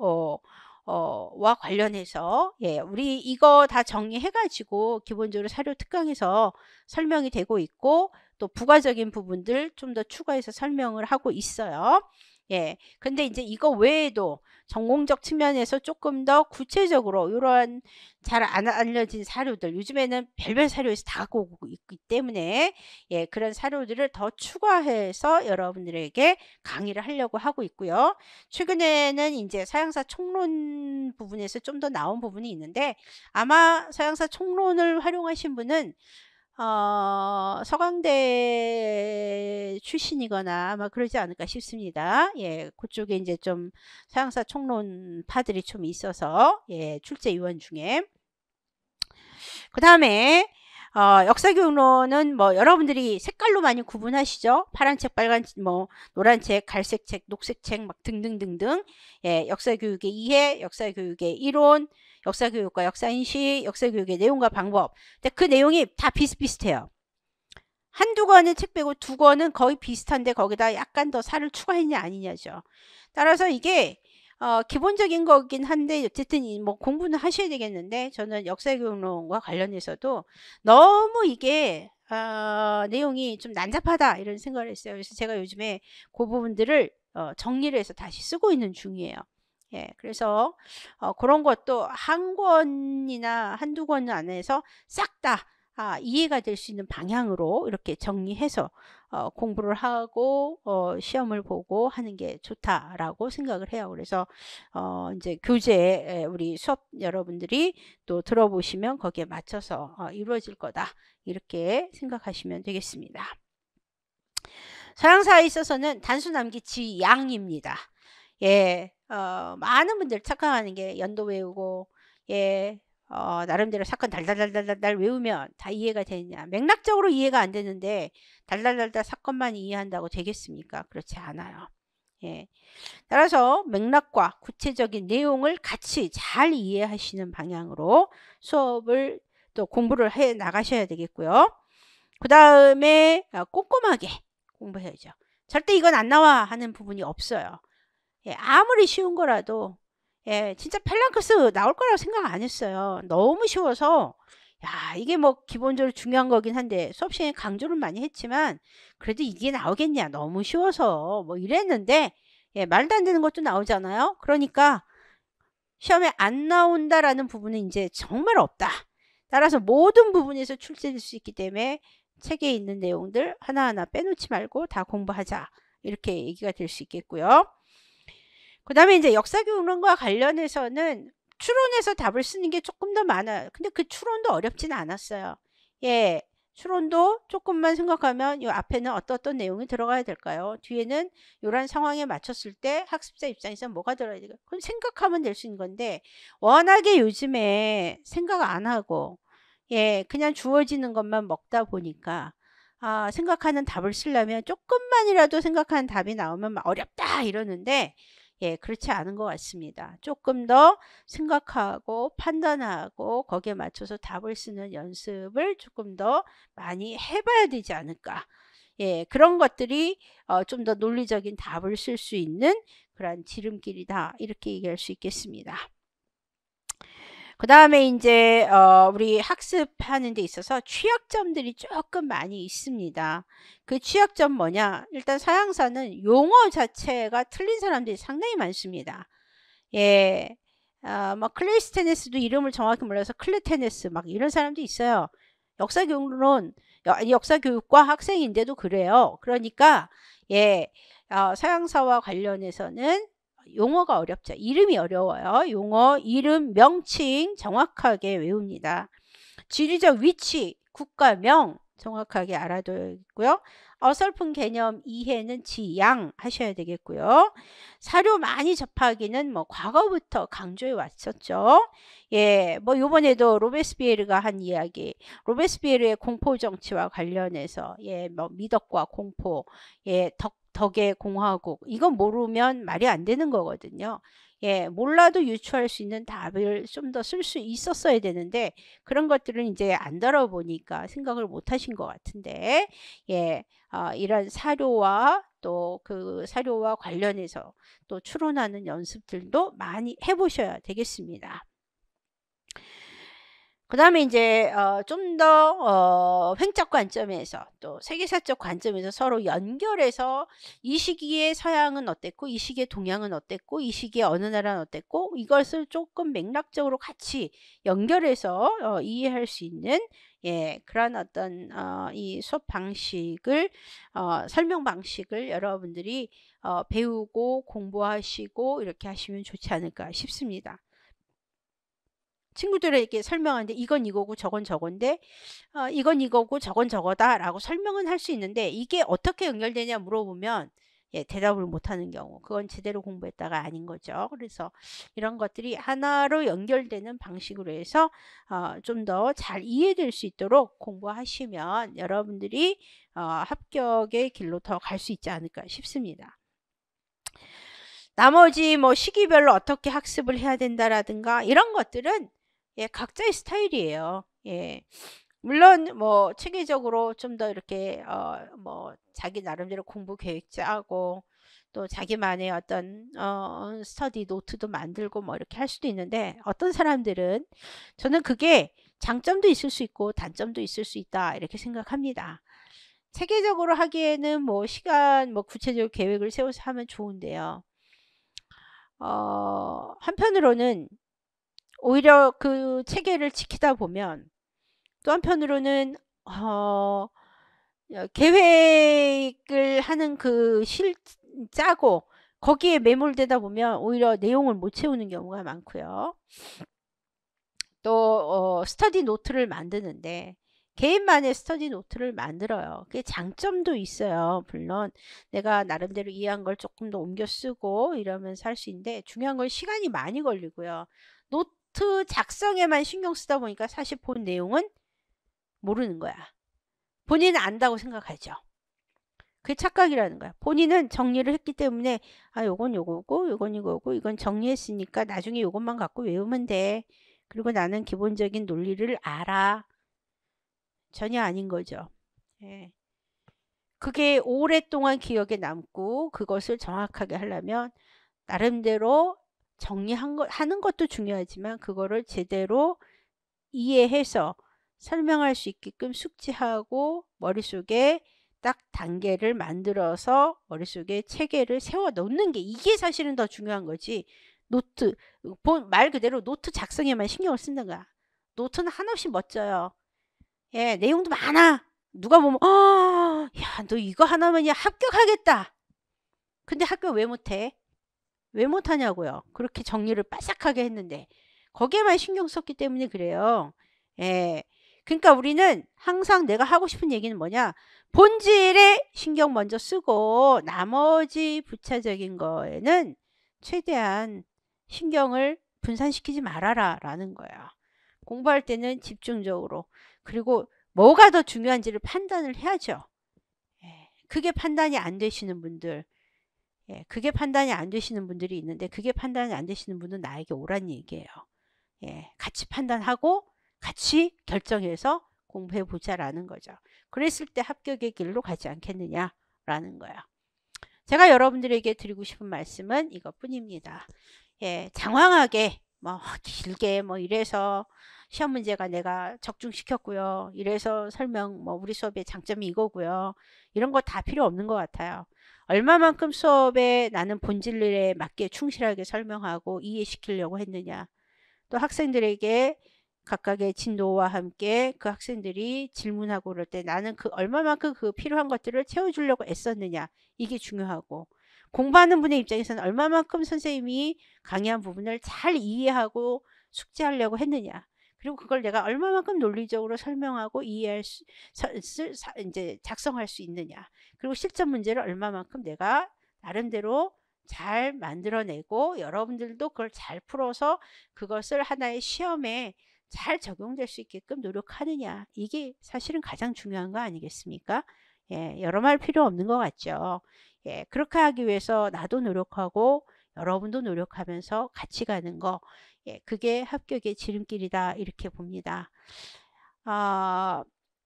와 관련해서 예, 우리 이거 다 정리해 가지고 기본적으로 사료 특강에서 설명이 되고 있고 또 부가적인 부분들 좀 더 추가해서 설명을 하고 있어요. 예, 근데 이제 이거 외에도 전공적 측면에서 조금 더 구체적으로 이러한 잘 안 알려진 사료들 요즘에는 별별 사료에서 다 갖고 오고 있기 때문에 예, 그런 사료들을 더 추가해서 여러분들에게 강의를 하려고 하고 있고요. 최근에는 이제 서양사 총론 부분에서 좀 더 나온 부분이 있는데 아마 서양사 총론을 활용하신 분은 서강대 출신이거나 아마 그러지 않을까 싶습니다. 예, 그쪽에 이제 좀 서양사 총론파들이 좀 있어서 예, 출제위원 중에 그 다음에 역사교육론은 뭐 여러분들이 색깔로 많이 구분하시죠? 파란 책, 빨간 책, 뭐 노란 책, 갈색 책, 녹색 책 막 등등등등. 예, 역사교육의 이해, 역사교육의 이론, 역사교육과 역사인식, 역사교육의 내용과 방법. 근데 그 내용이 다 비슷비슷해요. 한두 권의 책 빼고 두 권은 거의 비슷한데 거기다 약간 더 살을 추가했냐 아니냐죠. 따라서 이게 기본적인 거긴 한데 어쨌든 뭐 공부는 하셔야 되겠는데 저는 역사교육론과 관련해서도 너무 이게 내용이 좀 난잡하다 이런 생각을 했어요. 그래서 제가 요즘에 그 부분들을 정리를 해서 다시 쓰고 있는 중이에요. 예, 그래서 그런 것도 한 권이나 한두 권 안에서 싹 다 이해가 될 수 있는 방향으로 이렇게 정리해서 공부를 하고 시험을 보고 하는 게 좋다라고 생각을 해요. 그래서 이제 교재 우리 수업 여러분들이 또 들어보시면 거기에 맞춰서 이루어질 거다. 이렇게 생각하시면 되겠습니다. 서양사에 있어서는 단수 남기 지양입니다. 예, 많은 분들 착각하는 게 연도 외우고, 예, 나름대로 사건 달달달달달 외우면 다 이해가 되느냐. 맥락적으로 이해가 안 되는데, 달달달달 사건만 이해한다고 되겠습니까? 그렇지 않아요. 예. 따라서 맥락과 구체적인 내용을 같이 잘 이해하시는 방향으로 수업을 또 공부를 해 나가셔야 되겠고요. 그 다음에 꼼꼼하게 공부해야죠. 절대 이건 안 나와 하는 부분이 없어요. 예, 아무리 쉬운 거라도 예, 진짜 펠랑크스 나올 거라고 생각 안 했어요. 너무 쉬워서 야, 이게 뭐 기본적으로 중요한 거긴 한데 수업 시간에 강조를 많이 했지만 그래도 이게 나오겠냐, 너무 쉬워서 뭐 이랬는데 예, 말도 안 되는 것도 나오잖아요. 그러니까 시험에 안 나온다라는 부분은 이제 정말 없다. 따라서 모든 부분에서 출제될 수 있기 때문에 책에 있는 내용들 하나하나 빼놓지 말고 다 공부하자. 이렇게 얘기가 될 수 있겠고요. 그 다음에 이제 역사교육론과 관련해서는 추론해서 답을 쓰는 게 조금 더 많아요. 근데 그 추론도 어렵지는 않았어요. 예, 추론도 조금만 생각하면 이 앞에는 어떤 내용이 들어가야 될까요? 뒤에는 이런 상황에 맞췄을 때 학습자 입장에서 뭐가 들어야 될까요? 그건 생각하면 될 수 있는 건데 워낙에 요즘에 생각 안 하고 예, 그냥 주어지는 것만 먹다 보니까 생각하는 답을 쓰려면 조금만이라도 생각하는 답이 나오면 막 어렵다 이러는데 예, 그렇지 않은 것 같습니다. 조금 더 생각하고 판단하고 거기에 맞춰서 답을 쓰는 연습을 조금 더 많이 해봐야 되지 않을까. 예, 그런 것들이 좀 더 논리적인 답을 쓸 수 있는 그런 지름길이다. 이렇게 얘기할 수 있겠습니다. 그 다음에 이제 우리 학습하는 데 있어서 취약점들이 조금 많이 있습니다. 그 취약점 뭐냐? 일단 서양사는 용어 자체가 틀린 사람들이 상당히 많습니다. 예, 뭐 클레이스테네스도 이름을 정확히 몰라서 클레테네스 막 이런 사람도 있어요. 역사교육론, 역사교육과 학생인데도 그래요. 그러니까 예, 서양사와 관련해서는 용어가 어렵죠. 이름이 어려워요. 용어, 이름, 명칭 정확하게 외웁니다. 지리적 위치, 국가명 정확하게 알아둬야겠고요. 어설픈 개념 이해는 지양 하셔야 되겠고요. 사료 많이 접하기는 뭐 과거부터 강조해 왔었죠. 예, 뭐 요번에도 로베스피에르가 한 이야기, 로베스피에르의 공포 정치와 관련해서 예, 뭐 미덕과 공포, 예, 덕의 공화국 이건 모르면 말이 안 되는 거거든요. 예, 몰라도 유추할 수 있는 답을 좀 더 쓸 수 있었어야 되는데 그런 것들은 이제 안 다뤄보니까 생각을 못 하신 것 같은데 예, 이런 사료와 또 그 사료와 관련해서 또 추론하는 연습들도 많이 해보셔야 되겠습니다. 그 다음에 이제 좀 더 횡적 관점에서 또 세계사적 관점에서 서로 연결해서 이 시기에 서양은 어땠고 이 시기에 동양은 어땠고 이 시기에 어느 나라는 어땠고 이것을 조금 맥락적으로 같이 연결해서 이해할 수 있는 예, 그런 어떤 이 수업 방식을 설명 방식을 여러분들이 배우고 공부하시고 이렇게 하시면 좋지 않을까 싶습니다. 친구들에게 설명하는데 이건 이거고 저건 저건데 이건 이거고 저건 저거다 라고 설명은 할 수 있는데 이게 어떻게 연결되냐 물어보면 예, 대답을 못하는 경우 그건 제대로 공부했다가 아닌 거죠. 그래서 이런 것들이 하나로 연결되는 방식으로 해서 좀 더 잘 이해될 수 있도록 공부하시면 여러분들이 합격의 길로 더 갈 수 있지 않을까 싶습니다. 나머지 뭐 시기별로 어떻게 학습을 해야 된다라든가 이런 것들은 예, 각자의 스타일이에요. 예. 물론 뭐 체계적으로 좀 더 이렇게 뭐 자기 나름대로 공부 계획 짜고 또 자기만의 어떤 스터디 노트도 만들고 뭐 이렇게 할 수도 있는데 어떤 사람들은 저는 그게 장점도 있을 수 있고 단점도 있을 수 있다 이렇게 생각합니다. 체계적으로 하기에는 뭐 시간 뭐 구체적 계획을 세워서 하면 좋은데요. 한편으로는 오히려 그 체계를 지키다 보면 또 한편으로는 계획을 하는 짜고 거기에 매몰되다 보면 오히려 내용을 못 채우는 경우가 많고요. 또 스터디 노트를 만드는데 개인만의 스터디 노트를 만들어요. 그게 장점도 있어요. 물론 내가 나름대로 이해한 걸 조금 더 옮겨 쓰고 이러면서 할 수 있는데 중요한 건 시간이 많이 걸리고요. 노트 작성에만 신경 쓰다 보니까 사실 본 내용은 모르는 거야. 본인은 안다고 생각하죠. 그게 착각이라는 거야. 본인은 정리를 했기 때문에 요건 요거고 요건 이거고 이건 정리했으니까 나중에 요것만 갖고 외우면 돼. 그리고 나는 기본적인 논리를 알아. 전혀 아닌 거죠. 예. 그게 오랫동안 기억에 남고 그것을 정확하게 하려면 나름대로 하는 것도 중요하지만 그거를 제대로 이해해서 설명할 수 있게끔 숙지하고 머릿속에 딱 단계를 만들어서 머릿속에 체계를 세워 놓는 게 이게 사실은 더 중요한 거지. 노트, 말 그대로 노트 작성에만 신경을 쓴다 거야. 노트는 한없이 멋져요. 예, 내용도 많아. 누가 보면 야, 너 이거 하나만이야 합격하겠다. 근데 합격 왜 못해? 왜 못하냐고요. 그렇게 정리를 빠삭하게 했는데 거기에만 신경 썼기 때문에 그래요. 예. 그러니까 우리는 항상 내가 하고 싶은 얘기는 뭐냐? 본질에 신경 먼저 쓰고 나머지 부차적인 거에는 최대한 신경을 분산시키지 말아라 라는 거예요. 공부할 때는 집중적으로 그리고 뭐가 더 중요한지를 판단을 해야죠. 예. 그게 판단이 안 되시는 분들 예, 그게 판단이 안 되시는 분들이 있는데 그게 판단이 안 되시는 분은 나에게 오란 얘기예요. 예, 같이 판단하고 같이 결정해서 공부해 보자라는 거죠. 그랬을 때 합격의 길로 가지 않겠느냐라는 거예요. 제가 여러분들에게 드리고 싶은 말씀은 이것뿐입니다. 예, 장황하게 길게 이래서 시험 문제가 내가 적중시켰고요. 이래서 설명 우리 수업의 장점이 이거고요. 이런 거 다 필요 없는 것 같아요. 얼마만큼 수업에 나는 본질에 맞게 충실하게 설명하고 이해시키려고 했느냐. 또 학생들에게 각각의 진도와 함께 그 학생들이 질문하고 그럴 때 나는 얼마만큼 그 필요한 것들을 채워주려고 애썼느냐. 이게 중요하고 공부하는 분의 입장에서는 얼마만큼 선생님이 강의한 부분을 잘 이해하고 숙지하려고 했느냐. 그리고 그걸 내가 얼마만큼 논리적으로 설명하고 이해할 이제 작성할 수 있느냐. 그리고 실전 문제를 얼마만큼 내가 나름대로 잘 만들어내고 여러분들도 그걸 잘 풀어서 그것을 하나의 시험에 잘 적용될 수 있게끔 노력하느냐. 이게 사실은 가장 중요한 거 아니겠습니까? 예, 여러 말 필요 없는 것 같죠. 예, 그렇게 하기 위해서 나도 노력하고 여러분도 노력하면서 같이 가는 거. 예, 그게 합격의 지름길이다. 이렇게 봅니다.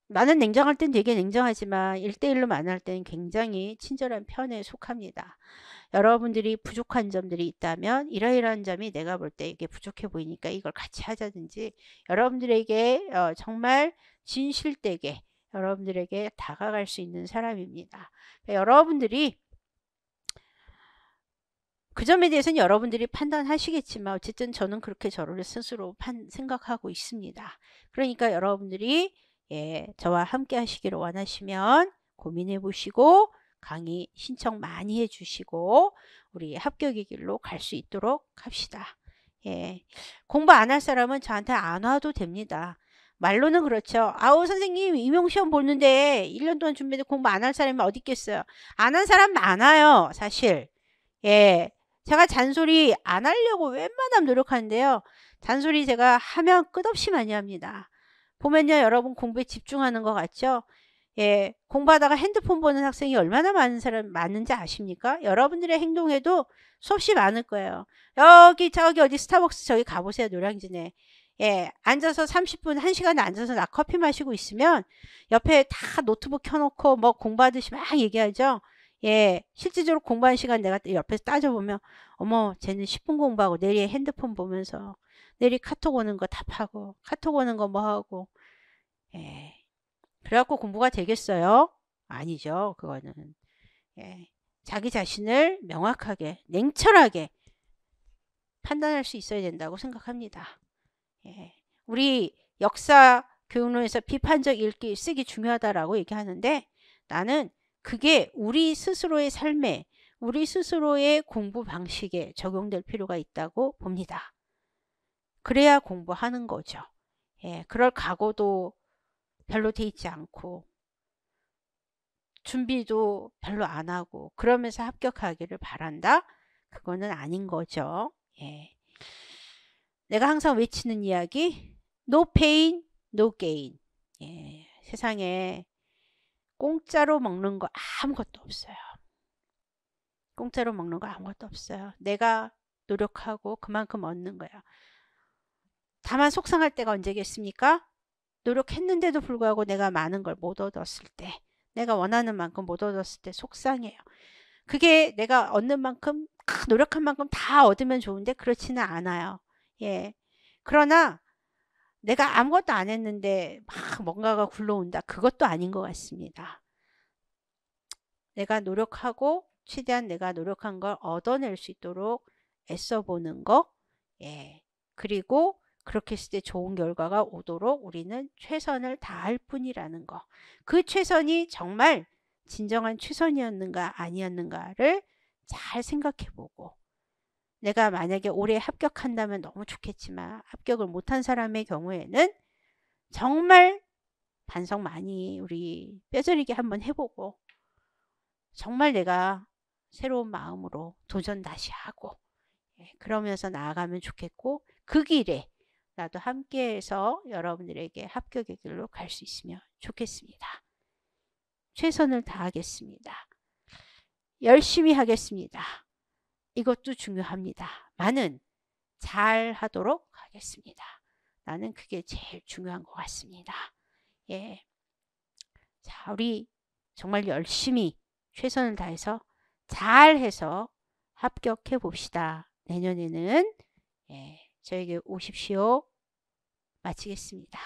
나는 냉정할 땐 되게 냉정하지만 1대1로 만날 때는 굉장히 친절한 편에 속합니다. 여러분들이 부족한 점들이 있다면 이러이러한 점이 내가 볼 때 이게 부족해 보이니까 이걸 같이 하자든지 여러분들에게 정말 진실되게 여러분들에게 다가갈 수 있는 사람입니다. 여러분들이 그 점에 대해서는 여러분들이 판단하시겠지만 어쨌든 저는 그렇게 저를 스스로 생각하고 있습니다. 그러니까 여러분들이 저와 함께 하시기를 원하시면 고민해 보시고 강의 신청 많이 해주시고 우리 합격의 길로 갈 수 있도록 합시다. 예, 공부 안 할 사람은 저한테 안 와도 됩니다. 말로는 그렇죠. 아우 선생님 임용시험 보는데 1년 동안 준비해도 공부 안 할 사람이 어디 있겠어요. 안 한 사람 많아요. 사실. 예, 제가 잔소리 안 하려고 웬만하면 노력하는데요. 잔소리 제가 하면 끝없이 많이 합니다. 보면요 여러분 공부에 집중하는 것 같죠? 예, 공부하다가 핸드폰 보는 학생이 얼마나 많은 사람 많은지 아십니까? 여러분들의 행동에도 수없이 많을 거예요. 여기 저기 어디 스타벅스 저기 가보세요. 노량진에. 예, 앉아서 30분 1시간 앉아서 나 커피 마시고 있으면 옆에 다 노트북 켜놓고 공부하듯이 막 얘기하죠. 예, 실질적으로 공부한 시간 내가 옆에서 따져보면 어머 쟤는 10분 공부하고 내리 핸드폰 보면서 내리 카톡 오는 거 답하고 카톡 오는 거 하고 예, 그래갖고 공부가 되겠어요? 아니죠. 그거는 예, 자기 자신을 명확하게 냉철하게 판단할 수 있어야 된다고 생각합니다. 예. 우리 역사 교육론에서 비판적 읽기 쓰기 중요하다라고 얘기하는데 나는 그게 우리 스스로의 삶에 우리 스스로의 공부 방식에 적용될 필요가 있다고 봅니다. 그래야 공부하는 거죠. 예, 그럴 각오도 별로 돼 있지 않고 준비도 별로 안 하고 그러면서 합격하기를 바란다? 그거는 아닌 거죠. 예. 내가 항상 외치는 이야기 No pain, no gain. 예, 세상에 공짜로 먹는 거 아무것도 없어요. 공짜로 먹는 거 아무것도 없어요. 내가 노력하고 그만큼 얻는 거야. 다만 속상할 때가 언제겠습니까? 노력했는데도 불구하고 내가 많은 걸 못 얻었을 때, 내가 원하는 만큼 못 얻었을 때 속상해요. 그게 내가 얻는 만큼 노력한 만큼 다 얻으면 좋은데 그렇지는 않아요. 예. 그러나 내가 아무것도 안 했는데 막 뭔가가 굴러온다. 그것도 아닌 것 같습니다. 내가 노력하고 최대한 내가 노력한 걸 얻어낼 수 있도록 애써보는 거. 예. 그리고 그렇게 했을 때 좋은 결과가 오도록 우리는 최선을 다할 뿐이라는 거. 그 최선이 정말 진정한 최선이었는가 아니었는가를 잘 생각해보고 내가 만약에 올해 합격한다면 너무 좋겠지만 합격을 못한 사람의 경우에는 정말 반성 많이 우리 뼈저리게 한번 해보고 정말 내가 새로운 마음으로 도전 다시 하고 그러면서 나아가면 좋겠고 그 길에 나도 함께해서 여러분들에게 합격의 길로 갈 수 있으면 좋겠습니다. 최선을 다하겠습니다. 열심히 하겠습니다. 이것도 중요합니다. 나는 잘 하도록 하겠습니다. 나는 그게 제일 중요한 것 같습니다. 예. 자, 우리 정말 열심히 최선을 다해서 잘해서 합격해 봅시다. 내년에는 저에게 오십시오. 마치겠습니다.